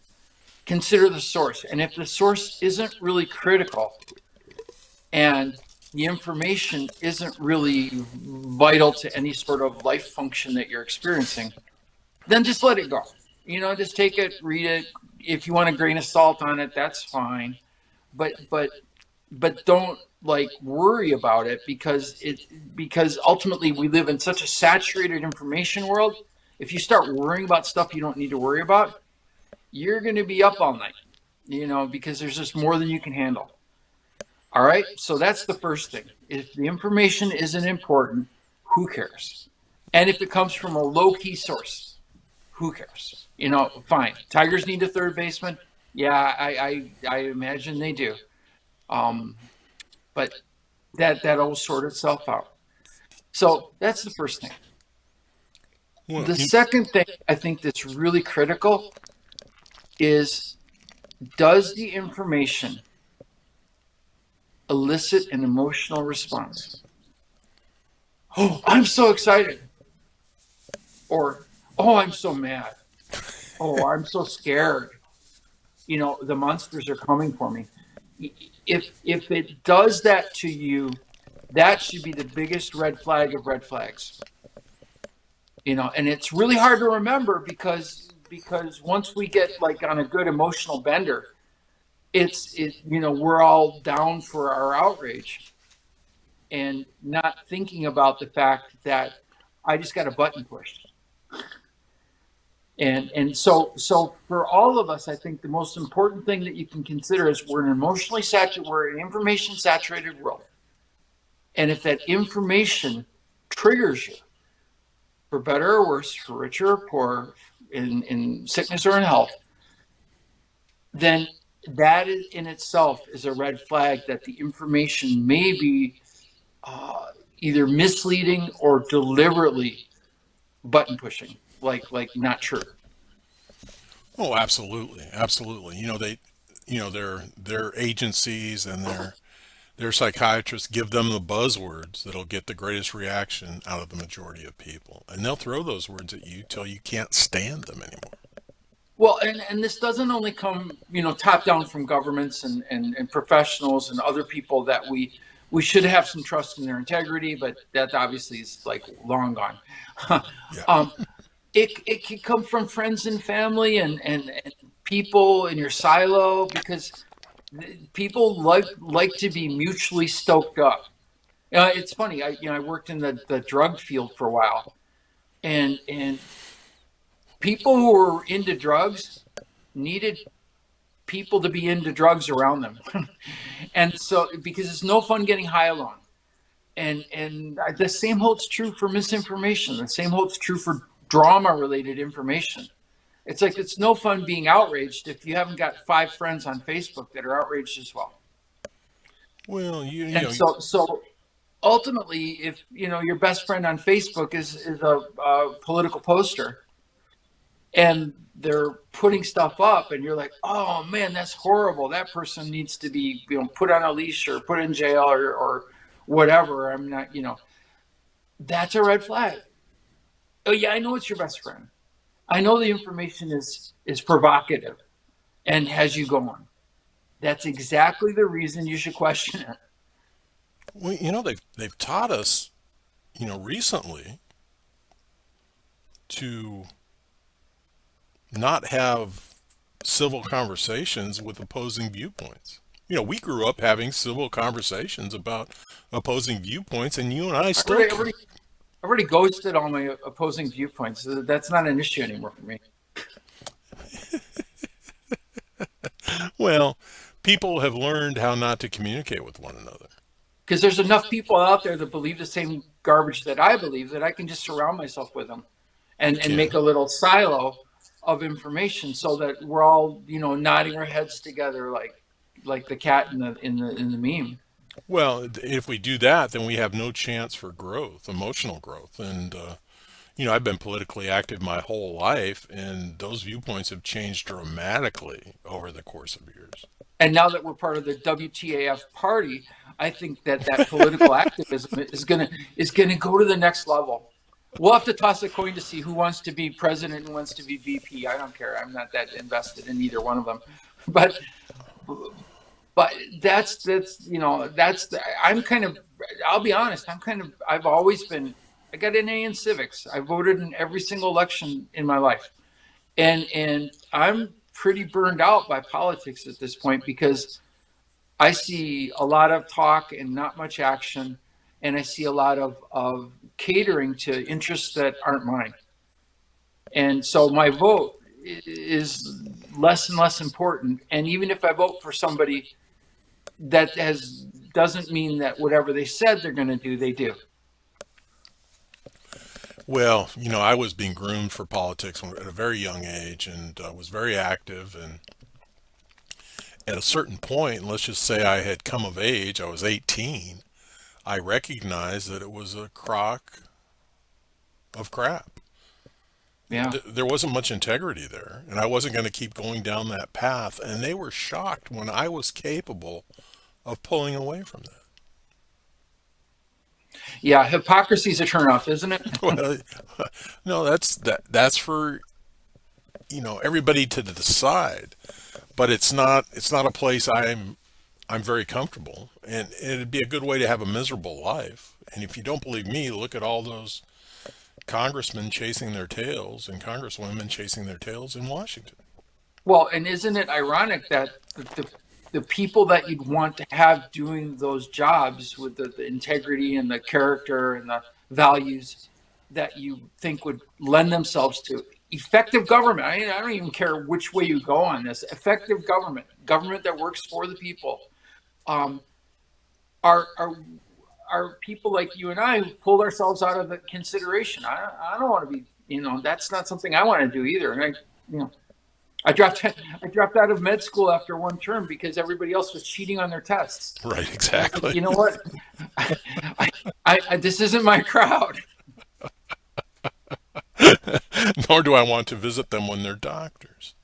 consider the source. And if the source isn't really critical and the information isn't really vital to any sort of life function that you're experiencing, then just let it go. Just take it, read it. If you want a grain of salt on it, that's fine. But don't like worry about it because ultimately we live in such a saturated information world. If you start worrying about stuff you don't need to worry about, you're going to be up all night, because there's just more than you can handle. All right. So that's the first thing. If the information isn't important, who cares? And if it comes from a low key source, who cares? Fine. Tigers need a third baseman. Yeah, I imagine they do. But that'll sort itself out. So that's the first thing. Well, The second thing I think that's really critical is, does the information elicit an emotional response? Oh, I'm so excited. Or, oh, I'm so mad. Oh, I'm so scared. The monsters are coming for me. If it does that to you, that should be the biggest red flag of red flags. And it's really hard to remember because once we get like on a good emotional bender, we're all down for our outrage and not thinking about the fact that I just got a button pushed. And so for all of us, I think the most important thing that you can consider is we're an information saturated world. And if that information triggers you, for better or worse, for richer or poor, in sickness or in health, then that in itself is a red flag that the information may be either misleading or deliberately button pushing, like not true. oh, absolutely, absolutely. Their agencies and their psychiatrists give them the buzzwords that'll get the greatest reaction out of the majority of people, and they'll throw those words at you till you can't stand them anymore. Well, and this doesn't only come, top down from governments and professionals and other people that we should have some trust in their integrity, but that obviously is like long gone. Yeah. um, it can come from friends and family and people in your silo because people like to be mutually stoked up. It's funny. I worked in the drug field for a while, and people who were into drugs needed people to be into drugs around them. And so because it's no fun getting high alone. And the same holds true for misinformation. The same holds true for drama related information. It's like it's no fun being outraged if you haven't got 5 friends on Facebook that are outraged as well. Well, And so ultimately, if your best friend on Facebook is a political poster and they're putting stuff up and you're like, oh man, that's horrible, that person needs to be put on a leash or put in jail or whatever, I'm not, that's a red flag. Oh yeah, I know it's your best friend, I know the information is provocative and has you going. That's exactly the reason you should question it. well, they've taught us, recently to not have civil conversations with opposing viewpoints. We grew up having civil conversations about opposing viewpoints, and you and I I've still. already, I've already, I've already ghosted all my opposing viewpoints. That's not an issue anymore for me. Well, people have learned how not to communicate with one another. Because there's enough people out there that believe the same garbage that I believe that I can just surround myself with them You and make can. a little silo of information, so that we're all, nodding our heads together, like the cat in the meme. Well, if we do that, then we have no chance for growth, emotional growth. And, I've been politically active my whole life, and those viewpoints have changed dramatically over the course of years. And now that we're part of the WTAF party, I think that political activism is gonna go to the next level. We'll have to toss a coin to see who wants to be president and who wants to be VP. I don't care. I'm not that invested in either one of them. But but I'm kind of, I'll be honest, I've always been, I got an A in civics. I voted in every single election in my life. And I'm pretty burned out by politics at this point, because I see a lot of talk and not much action, and I see a lot of catering to interests that aren't mine. And so my vote is less and less important. And even if I vote for somebody that doesn't mean that whatever they said they're going to do, they do. Well, I was being groomed for politics at a very young age and was very active. And at a certain point, let's just say I had come of age, I was 18, I recognized that it was a crock of crap. Yeah. There wasn't much integrity there, and I wasn't going to keep going down that path. And they were shocked when I was capable of pulling away from that. Yeah. Hypocrisy's a turnoff, isn't it? Well, no, that's for everybody to decide, but it's not a place I'm very comfortable, and it'd be a good way to have a miserable life. And if you don't believe me, look at all those congressmen chasing their tails and congresswomen chasing their tails in Washington. Well, and isn't it ironic that the people that you'd want to have doing those jobs with the integrity and the character and the values that you think would lend themselves to effective government? I don't even care which way you go on this. Effective government that works for the people, um, are people like you and I who pulled ourselves out of the consideration. I don't want to be, that's not something I want to do either. And I dropped out of med school after one term because everybody else was cheating on their tests. Right, And I said, exactly. you know what? This isn't my crowd. Nor do I want to visit them when they're doctors.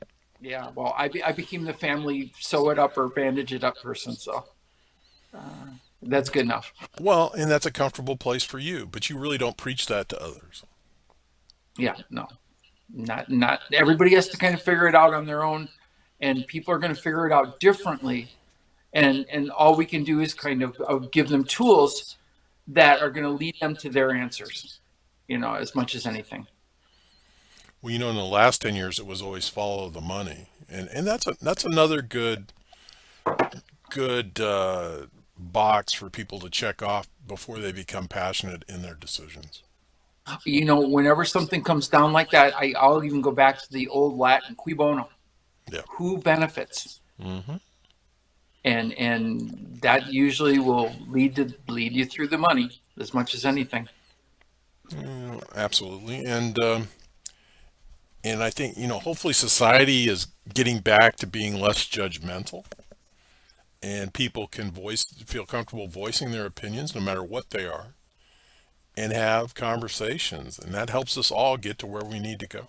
Yeah, well, I became the family sew it up or bandage it up person, so that's good enough. Well, and that's a comfortable place for you, but you really don't preach that to others. Yeah, no, not everybody has to kind of figure it out on their own, and people are going to figure it out differently. And all we can do is kind of give them tools that are going to lead them to their answers, as much as anything. Well, in the last 10 years, it was always follow the money. And that's another good box for people to check off before they become passionate in their decisions. Whenever something comes down like that, I'll even go back to the old Latin, cui bono, Yeah. who benefits, Hmm. and that usually will lead you through the money as much as anything. Absolutely. And I think, hopefully society is getting back to being less judgmental, and people can feel comfortable voicing their opinions no matter what they are, and have conversations, and that helps us all get to where we need to go.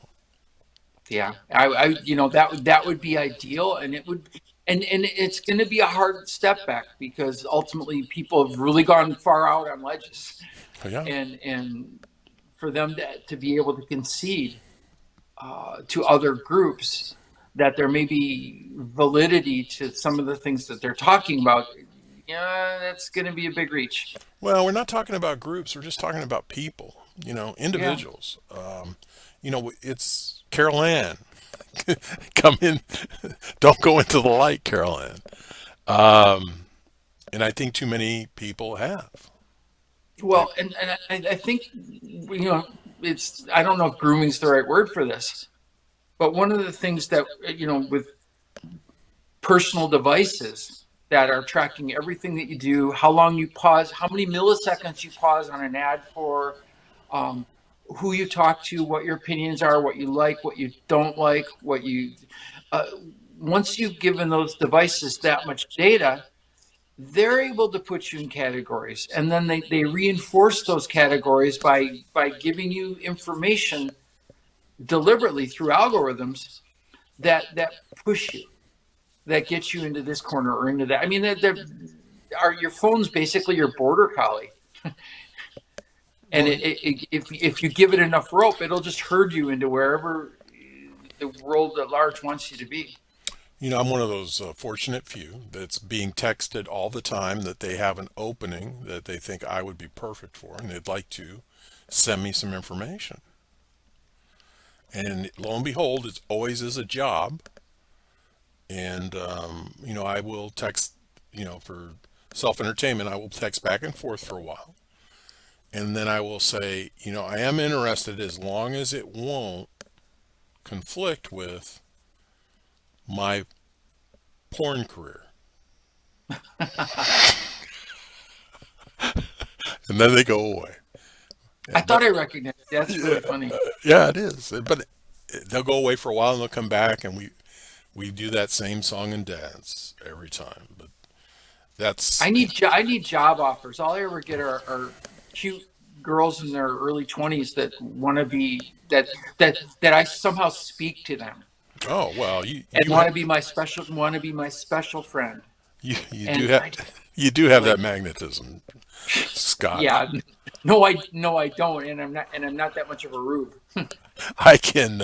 Yeah, that would be ideal, and it would, and it's going to be a hard step back because ultimately people have really gone far out on ledges, Oh, yeah. and for them to be able to concede to other groups that there may be validity to some of the things that they're talking about, yeah, that's going to be a big reach. Well, we're not talking about groups. We're just talking about people, Yeah. individuals. It's Carol Ann. Come in. Don't go into the light, Carol Ann. And I think too many people have. They, Well, and I think, it's, I don't know if grooming's the right word for this, but one of the things that, with personal devices that are tracking everything that you do, how long you pause, how many milliseconds you pause on an ad for, um, who you talk to, what your opinions are, what you like, what you don't like, what you. Uh, Once you've given those devices that much data, they're able to put you in categories, and then they reinforce those categories by giving you information deliberately through algorithms that push you, that gets you into this corner or into that. I mean, are your phone's basically your border collie, and Well, if you give it enough rope, it'll just herd you into wherever the world at large wants you to be. I'm one of those fortunate few that's being texted all the time that they have an opening that they think I would be perfect for, and they'd like to send me some information. And lo and behold, it always is a job. And, I will text, for self entertainment, I will text back and forth for a while. And then I will say, I am interested as long as it won't conflict with my porn career. And then they go away. I But thought I recognized it. That's really funny. yeah, it is. But they'll go away for a while and they'll come back, and we do that same song and dance every time. But that's I need job offers. All I ever get are cute girls in their early 20s that want to be that I somehow speak to them oh well, you and you ha- want to be my special friend. you do And have I just you do have that like, magnetism, Scott. yeah, no, I don't, and I'm not that much of a rube. I can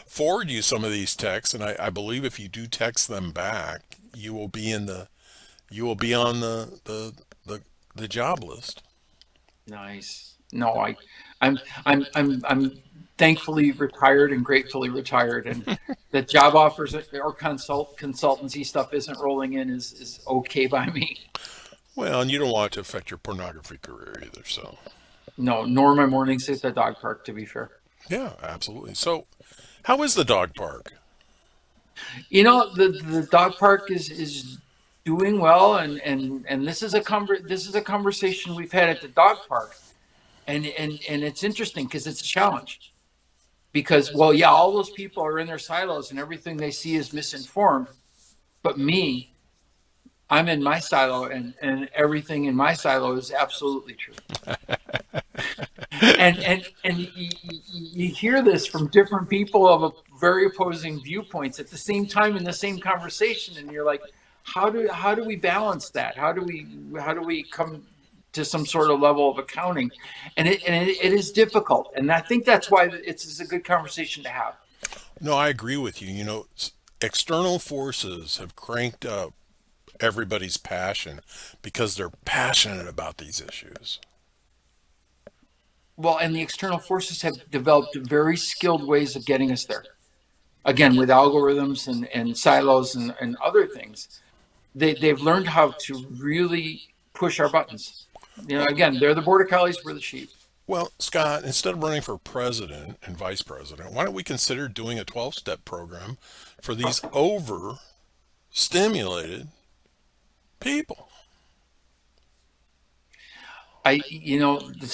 forward you some of these texts, and I believe if you do text them back, you will be on the job list. Nice. No, I'm thankfully retired and gratefully retired, and the job offers or consultancy stuff isn't rolling in is okay by me. Well, and you don't want it to affect your pornography career either. So No, nor my mornings at the dog park, to be fair. yeah, absolutely. So how is the dog park? The dog park is doing well, and this is a conversation we've had at the dog park, and it's interesting because it's a challenge. Because, well, yeah, all those people are in their silos and everything they see is misinformed, but me, I'm in my silo, and everything in my silo is absolutely true. And you hear this from different people of very opposing viewpoints at the same time in the same conversation, and you're like, how do we balance that? How do we come to some sort of level of accounting? It is difficult, and I think that's why it's a good conversation to have. No, I agree with you. External forces have cranked up everybody's passion because they're passionate about these issues. Well, and the external forces have developed very skilled ways of getting us there. Again, with algorithms and silos and other things, they've learned how to really push our buttons. Well, Again, they're the border collies, we're the sheep. well, Scott, instead of running for president and vice president, why don't we consider doing a 12-step program for these overstimulated people? The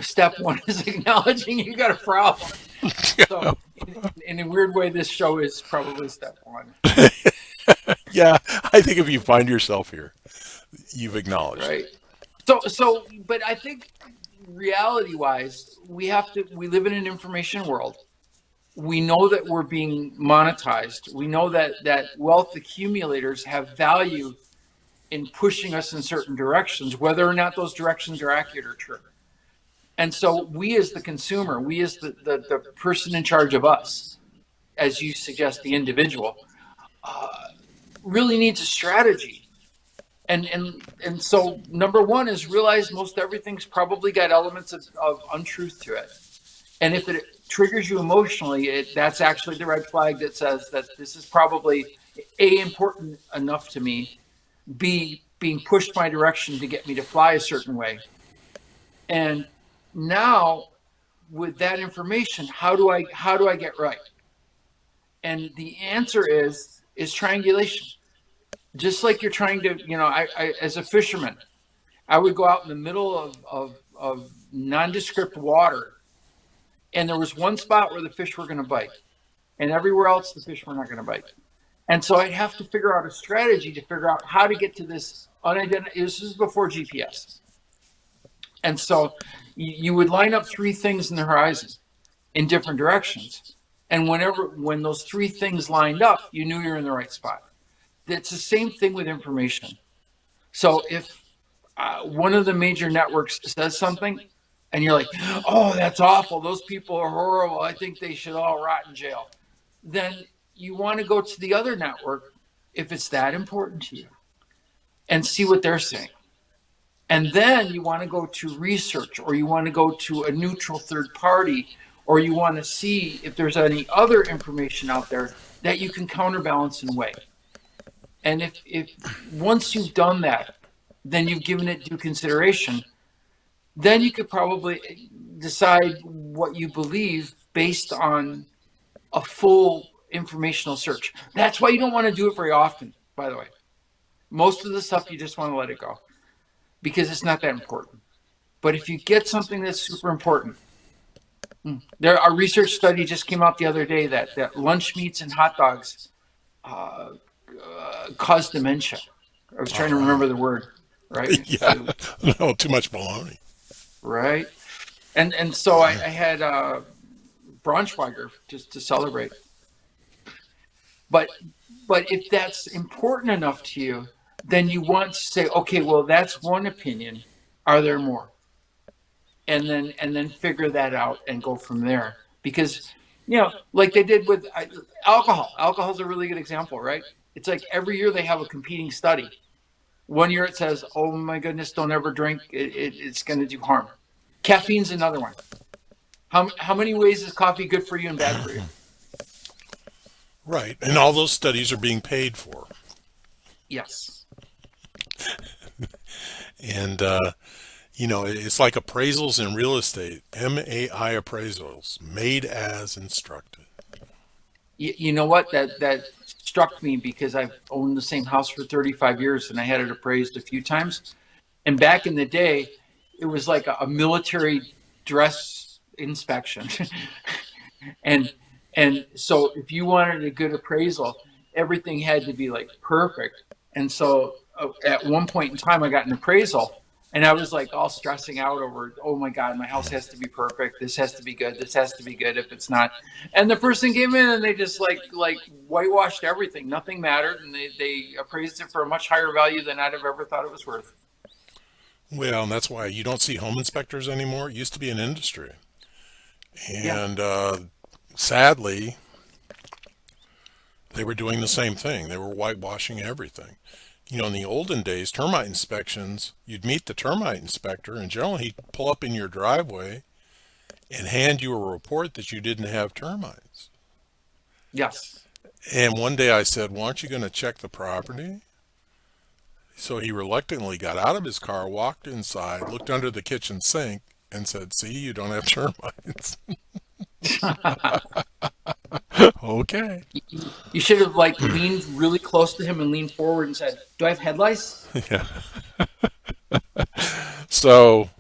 step one is acknowledging you got a problem. So, in a weird way, this show is probably step one, Yeah, I think if you find yourself here, you've acknowledged it. right? But I think reality wise, we live in an information world. We know that we're being monetized. We know that wealth accumulators have value in pushing us in certain directions, whether or not those directions are accurate or true. And so we as the consumer, we as the person in charge of us, as you suggest, the individual, really needs a strategy. And so number one is realize most everything's probably got elements of untruth to it. And if it triggers you emotionally, that's actually the red flag that says that this is probably A, important enough to me, B, being pushed my direction to get me to fly a certain way. And now with that information, how do I get right? And the answer is triangulation. Just like you're trying to, I as a fisherman, I would go out in the middle of nondescript water and there was one spot where the fish were going to bite, and everywhere else the fish were not going to bite. And so I'd have to figure out a strategy to figure out how to get to this unidentified. This is before GPS, and so you would line up three things in the horizon in different directions, and when those three things lined up, you knew you're in the right spot. It's the same thing with information. So if one of the major networks says something, and you're like, "Oh, that's awful. Those people are horrible. I think they should all rot in jail," then you want to go to the other network if it's that important to you and see what they're saying. And then you want to go to research, or you want to go to a neutral third party, or you want to see if there's any other information out there that you can counterbalance and weigh. And if once you've done that, then you've given it due consideration, then you could probably decide what you believe based on a full informational search. That's why you don't want to do it very often, by the way. Most of the stuff you just want to let it go because it's not that important. But if you get something that's super important, a research study just came out the other day that lunch meats and hot dogs cause dementia. I was All trying to right. remember the word, right? Yeah. No, too much baloney. Right. And so I had Braunschweiger just to celebrate. But if that's important enough to you, then you want to say, okay, well, that's one opinion. Are there more? And then figure that out and go from there. Because like they did with alcohol. Alcohol is a really good example, right? It's like every year they have a competing study. One year it says, "Oh my goodness, don't ever drink. It's going to do harm." Caffeine's another one. How many ways is coffee good for you and bad for you? Right. And all those studies are being paid for. Yes. And, it's like appraisals in real estate, MAI appraisals, made as instructed. You know what? That struck me because I've owned the same house for 35 years and I had it appraised a few times. And back in the day, it was like a military dress inspection. and and so if you wanted a good appraisal, everything had to be like perfect. And so at one point in time, I got an appraisal, and I was like all stressing out over, oh my God, my house has to be perfect. This has to be good. This has to be good. If it's not, and the person came in and they just like whitewashed everything. Nothing mattered, and they appraised it for a much higher value than I'd have ever thought it was worth. Well, and that's why you don't see home inspectors anymore. It used to be an industry. Yeah. And sadly, they were doing the same thing. They were whitewashing everything. In the olden days, termite inspections, you'd meet the termite inspector, and generally he'd pull up in your driveway and hand you a report that you didn't have termites. Yes. And one day I said, "Well, aren't you going to check the property?" So he reluctantly got out of his car, walked inside, looked under the kitchen sink, and said, "See, you don't have termites." Okay. You should have like leaned really close to him and leaned forward and said, "Do I have head lice?" Yeah. So,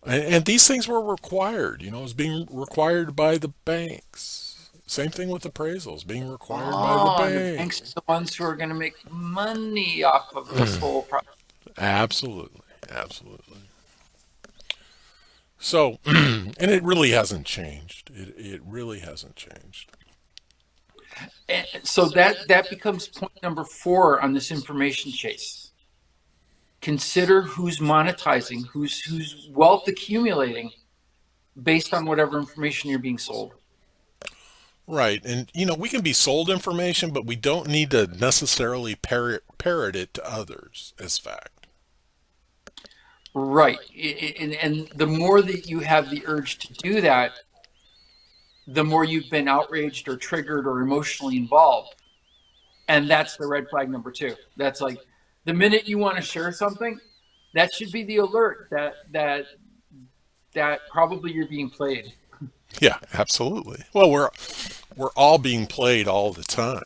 and these things were required. It was being required by the banks. Same thing with appraisals, being required by the Oh, and the bank. banks are the ones who are going to make money off of this whole process. Absolutely. Absolutely. So, and it really hasn't changed. It really hasn't changed. And so that becomes point number 4 on this information chase. Consider who's monetizing, who's wealth accumulating based on whatever information you're being sold. Right. And, we can be sold information, but we don't need to necessarily parrot it to others as fact. Right. And the more that you have the urge to do that, the more you've been outraged or triggered or emotionally involved. And that's the red flag number 2. That's like the minute you want to share something, that should be the alert that probably you're being played. Yeah, absolutely. Well, we're all being played all the time.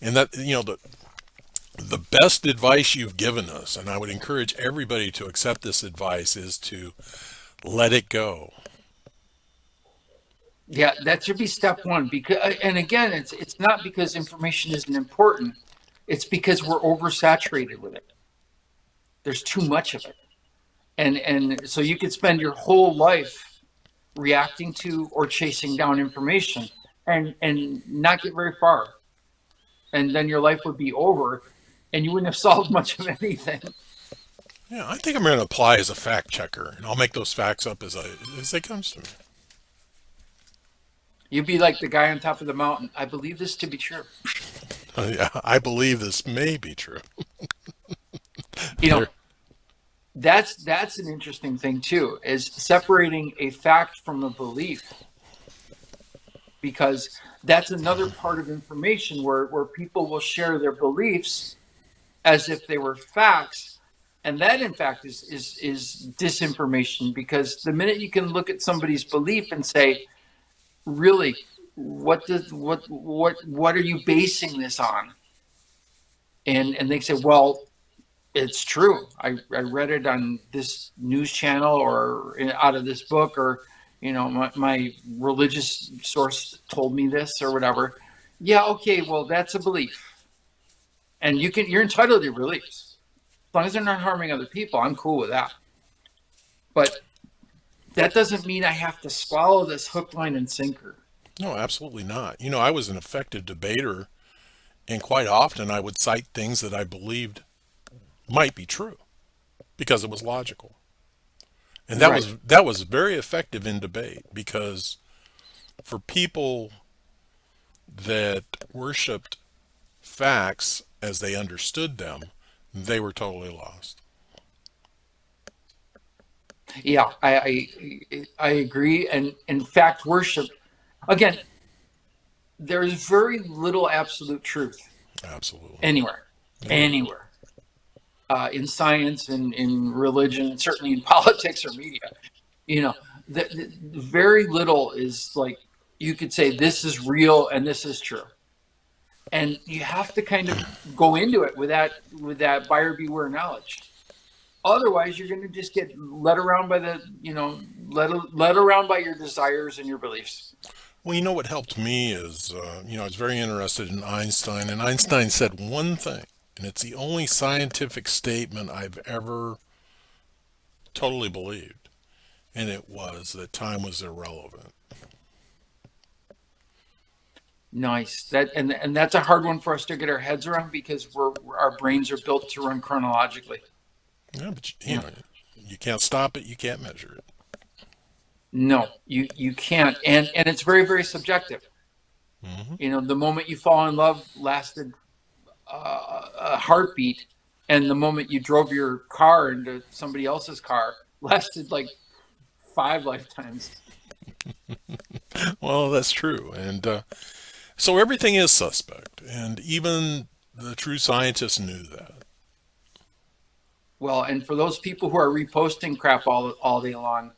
And that, the best advice you've given us, and I would encourage everybody to accept this advice, is to let it go. Yeah, that should be step one. Because, and again, it's not because information isn't important. It's because we're oversaturated with it. There's too much of it, and so you could spend your whole life reacting to or chasing down information, and not get very far, and then your life would be over, and you wouldn't have solved much of anything. Yeah, I think I'm going to apply as a fact checker, and I'll make those facts up as they comes to me. You'd be like the guy on top of the mountain. I believe this to be true. Yeah, I believe this may be true. You know, There, that's an interesting thing too, is separating a fact from a belief, because that's another part of information where people will share their beliefs as if they were facts, and that in fact is disinformation, because the minute you can look at somebody's belief and say, really, what are you basing this on? And they say, well, it's true. I read it on this news channel or out of this book, or my religious source told me this or whatever. Yeah, okay, well, that's a belief, and you're entitled to your beliefs as long as they're not harming other people. I'm cool with that, but that doesn't mean I have to swallow this hook, line, and sinker. no, absolutely not. I was an effective debater, and quite often I would cite things that I believed might be true because it was logical. And that Right. was very effective in debate because for people that worshipped facts as they understood them, they were totally lost. Yeah, I agree. And in fact, worship, again, there is very little absolute truth Absolutely. anywhere, Yeah. anywhere, in science and in religion, certainly in politics or media. You know, very little is like, you could say this is real and this is true, and you have to kind of go into it with that buyer beware knowledge. Otherwise, you're going to just get led around by led around by your desires and your beliefs. Well, what helped me is, I was very interested in Einstein, and Einstein said one thing, and it's the only scientific statement I've ever totally believed, and it was that time was irrelevant. Nice. And that's a hard one for us to get our heads around, because our brains are built to run chronologically. Yeah, but You know, you can't stop it, you can't measure it. no, you can't, and it's very very subjective. Hmm. The moment you fall in love lasted a heartbeat, and the moment you drove your car into somebody else's car lasted like five lifetimes. Well, that's true, and so everything is suspect, and even the true scientists knew that. Well, and for those people who are reposting crap all day long,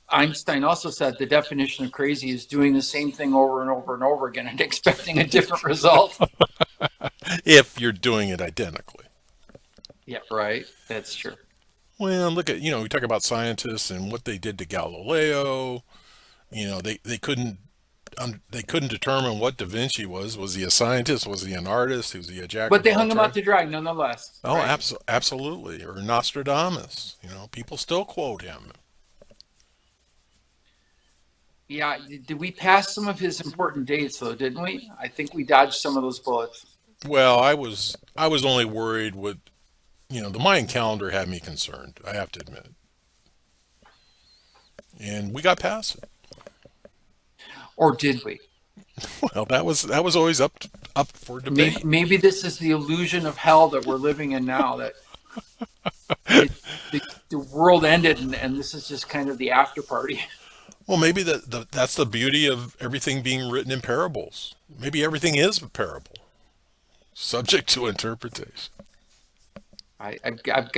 Einstein also said the definition of crazy is doing the same thing over and over and over again and expecting a different result. If you're doing it identically. Yeah, right. That's true. Well, look at, we talk about scientists and what they did to Galileo. They couldn't determine what Da Vinci was. Was he a scientist? Was he an artist? Was he a jack But of they all hung him out trades? to dry nonetheless, Oh, right? absolutely. Or Nostradamus. People still quote him. Yeah, did we pass some of his important dates though, didn't we? I think we dodged some of those bullets. Well, I was only worried with, the Mayan calendar had me concerned. I have to admit, and we got past it. Or did we? Well, that was always up for Maybe debate. maybe this is the illusion of hell that we're living in now, that it, the world ended, and this is just kind of the after party. Well, maybe that's the beauty of everything being written in parables. Maybe everything is a parable, subject to interpretation. I've got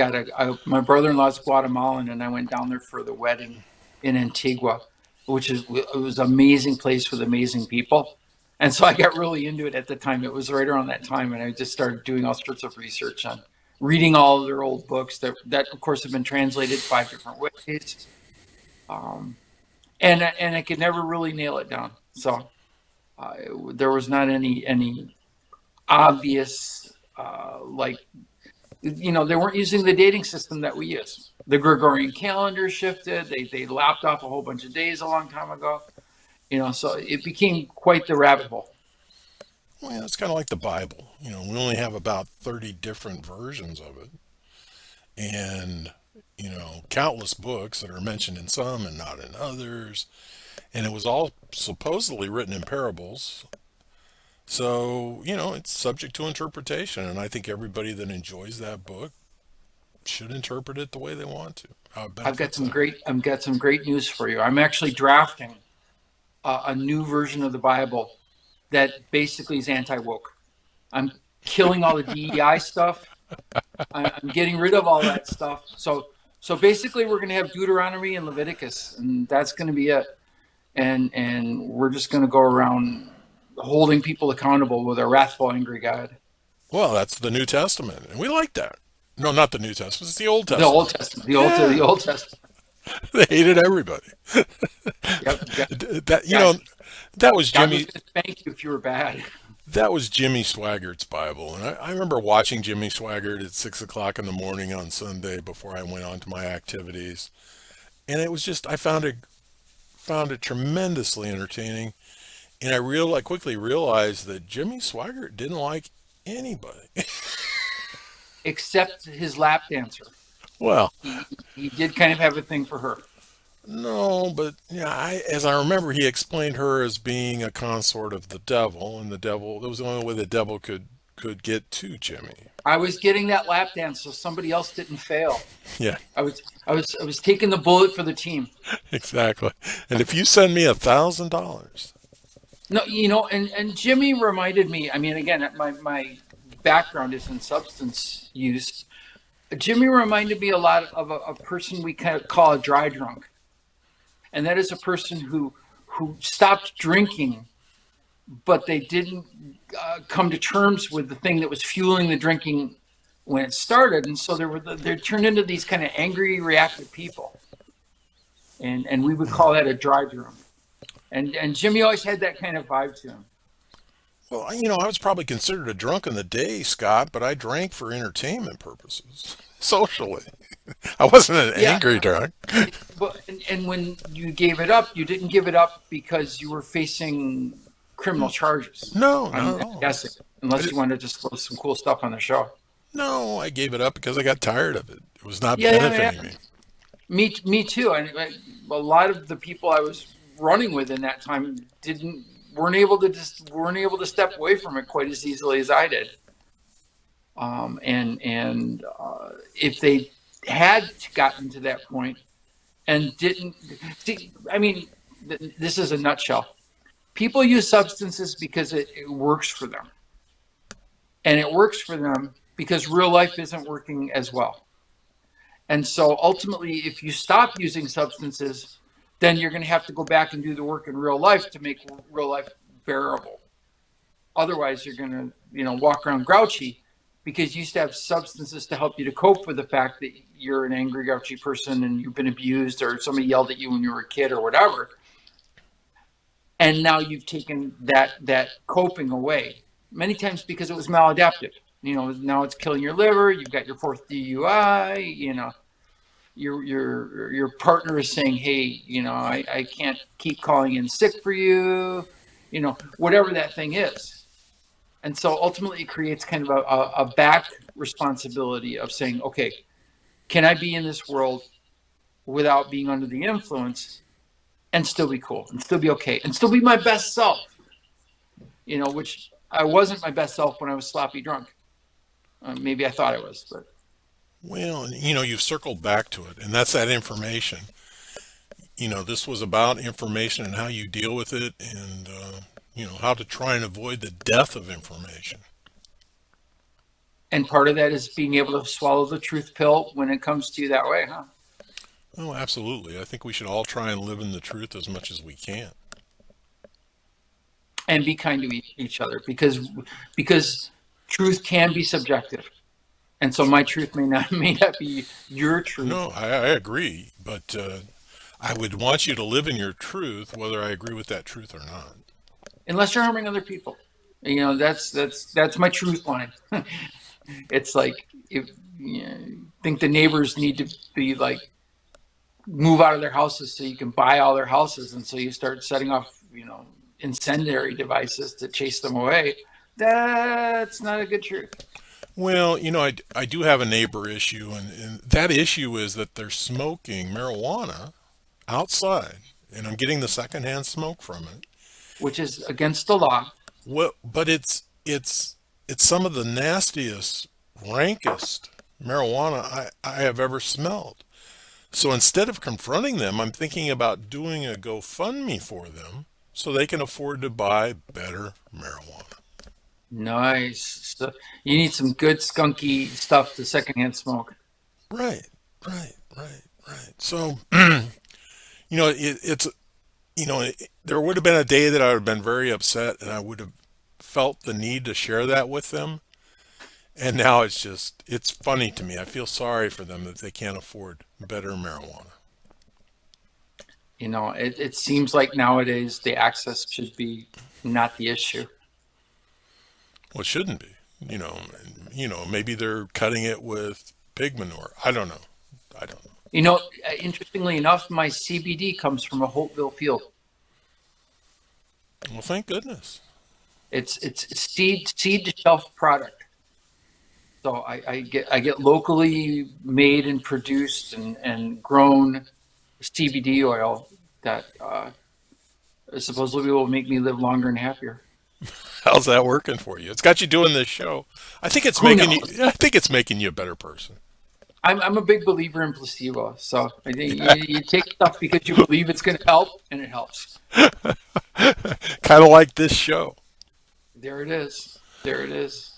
my brother-in-law's Guatemalan, and I went down there for the wedding in Antigua, which it was an amazing place with amazing people. And so I got really into it at the time. It was right around that time, and I just started doing all sorts of research on reading all of their old books that of course have been translated five different ways. Um, and I could never really nail it down. So uh, there was not any obvious like they weren't using the dating system that we use. The Gregorian calendar shifted. They lopped off a whole bunch of days a long time ago. So it became quite the rabbit hole. Well, yeah, it's kind of like the Bible. We only have about 30 different versions of it, and countless books that are mentioned in some and not in others. And it was all supposedly written in parables. So, it's subject to interpretation. And I think everybody that enjoys that book should interpret it the way they want to, how it benefits them. I've got some great news for you. I'm actually drafting a new version of the Bible that basically is anti woke. I'm killing all the DEI stuff. I'm getting rid of all that stuff. So basically, we're going to have Deuteronomy and Leviticus, and that's going to be it. And we're just going to go around holding people accountable with a wrathful, angry God. Well, that's the New Testament. And we like that. No, not the New Testament. It's the Old The Old Testament. Testament, the Yeah. Old Testament. They hated everybody. Yep. That, God, that was God was Jimmy. going to spank you if you were bad. That was Jimmy Swaggart's Bible. And I remember watching Jimmy Swaggart at 6 o'clock in the morning on Sunday before I went on to my activities. And it was just, I found it tremendously entertaining. And I quickly realized that Jimmy Swaggart didn't like anybody. Except his lap dancer. Well, He did kind of have a thing for her. no, but yeah, as I remember, he explained her as being a consort of the devil, and the devil, that was the only way the devil could get to Jimmy. I was getting that lap dance so somebody else didn't fail. Yeah, I was taking the bullet for the team. exactly. And if you send me $1,000, No, and Jimmy reminded me. I mean, again, my background is in substance use. Jimmy reminded me a lot of a person we kind of call a dry drunk, and that is a person who stopped drinking, but they didn't come to terms with the thing that was fueling the drinking when it started, and so they turned into these kind of angry, reactive people, and we would call that a dry drunk. And Jimmy always had that kind of vibe to him. well, I was probably considered a drunk in the day, Scott, but I drank for entertainment purposes, socially. I wasn't an Yeah, angry drunk. but and when you gave it up, you didn't give it up because you were facing criminal charges. No, not I'm at all. guessing, I unless did, you wanted to disclose some cool stuff on the show. no, I gave it up because I got tired of it. It was not Yeah. benefiting me. Me too. And a lot of the people I was running with in that time didn't weren't able to step away from it quite as easily as I did. And if they had gotten to that point and didn't see, I mean, this is a nutshell. People use substances because it works for them, and it works for them because real life isn't working as well. And so ultimately, if you stop using substances, then you're going to have to go back and do the work in real life to make real life bearable. Otherwise, you're going to, walk around grouchy because you used to have substances to help you to cope with the fact that you're an angry, grouchy person and you've been abused or somebody yelled at you when you were a kid or whatever. And now you've taken that coping away many times because it was maladaptive. Now it's killing your liver. You've got your fourth DUI. Your partner is saying, hey, I can't keep calling in sick for you. Whatever that thing is. And so ultimately it creates kind of a back responsibility of saying, okay, can I be in this world without being under the influence and still be cool and still be okay and still be my best self, which I wasn't my best self when I was sloppy drunk. Maybe I thought I was, but Well, you've circled back to it, and that's that information. This was about information and how you deal with it, and how to try and avoid the death of information. and part of that is being able to swallow the truth pill when it comes to you that way, huh? Oh, absolutely. I think we should all try and live in the truth as much as we can. And be kind to each other because truth can be subjective. And so my truth may not be your truth. No, I agree, but I would want you to live in your truth, whether I agree with that truth or not. unless you're harming other people. That's my truth line. It's like if think the neighbors need to be like move out of their houses so you can buy all their houses, and so you start setting off incendiary devices to chase them away. That's not a good truth. Well, I do have a neighbor issue, and that issue is that they're smoking marijuana outside, and I'm getting the secondhand smoke from it. Which is against the law. Well, but it's some of the nastiest, rankest marijuana I have ever smelled. So instead of confronting them, I'm thinking about doing a GoFundMe for them so they can afford to buy better marijuana. Nice. So you need some good skunky stuff to secondhand smoke. Right, right. So, it's there would have been a day that I would have been very upset and I would have felt the need to share that with them. And now it's funny to me. I feel sorry for them that they can't afford better marijuana. It seems like nowadays the access should be not the issue. Well, it shouldn't be. Maybe they're cutting it with pig manure. I don't know. I don't know. Interestingly enough, my CBD comes from a Holtville field. Well, thank goodness. It's seed to shelf product. So I get locally made and produced and grown CBD oil that supposedly will make me live longer and happier. How's that working for you? It's got you doing this show. I think it's Who making you. knows? I think it's making you a better person. I'm a big believer in placebo. So I think you take stuff because you believe it's going to help, and it helps. Kind of like this show. There it is. There it is.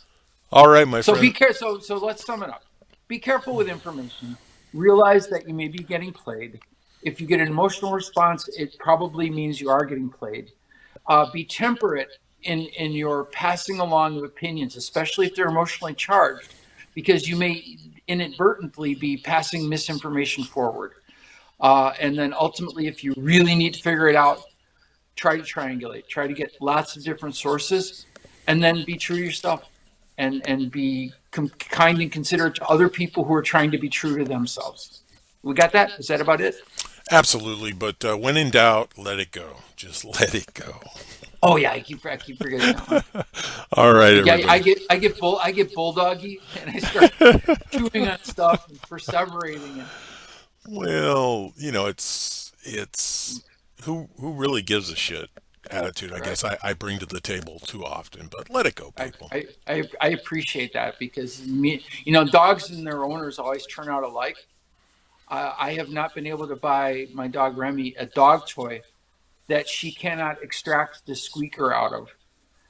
All right, my So be friend. careful. So let's sum it up. Be careful with information. Realize that you may be getting played. If you get an emotional response, it probably means you are getting played. Be temperate in your passing along of opinions, especially if they're emotionally charged, because you may inadvertently be passing misinformation forward. And then ultimately, if you really need to figure it out, try to triangulate, try to get lots of different sources, and then be true to yourself and be kind and considerate to other people who are trying to be true to themselves. We got that? Is that about it? Absolutely, but when in doubt, let it go. Just let it go. Oh yeah, I keep forgetting that one. All right, Yeah, I everybody. get I get bulldoggy, and I start chewing on stuff and perseverating. And Well, it's who really gives a shit attitude. I right, guess I bring to the table too often, but let it go, I, people. I I appreciate that because dogs and their owners always turn out alike. I have not been able to buy my dog Remy a dog toy that she cannot extract the squeaker out of.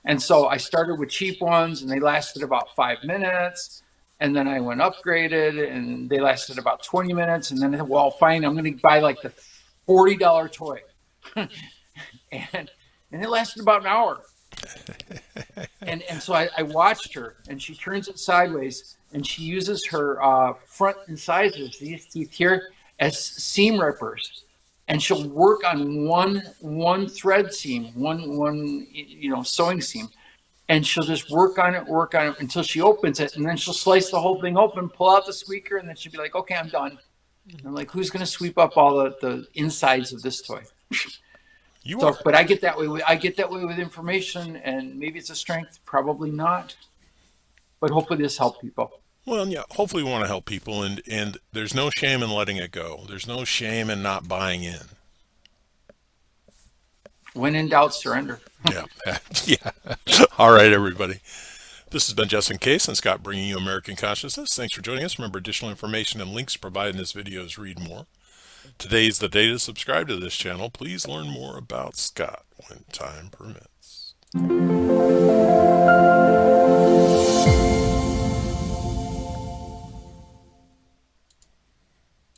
And so I started with cheap ones and they lasted about 5 minutes. And then I went upgraded and they lasted about 20 minutes. And then I said, well, fine, I'm going to buy like the $40 toy. and and it lasted about an hour. And so I watched her and she turns it sideways and she uses her front incisors, these teeth here, as seam rippers. And she'll work on one thread seam, one sewing seam, and she'll just work on it until she opens it, and then she'll slice the whole thing open, pull out the squeaker, and then she'll be like, "Okay, I'm done." And I'm like, "Who's going to sweep up all the insides of this toy?" You So, are. but I get that way with information, and maybe it's a strength, probably not, but hopefully this helped people. Well, yeah, hopefully we want to help people and there's no shame in letting it go. There's no shame in not buying in. When in doubt, surrender. Yeah. Yeah. All right, everybody. This has been Justin Case and Scott bringing you American Consciousness. Thanks for joining us. Remember, additional information and links provided in this video is read more. Today's the day to subscribe to this channel. Please learn more about Scott when time permits.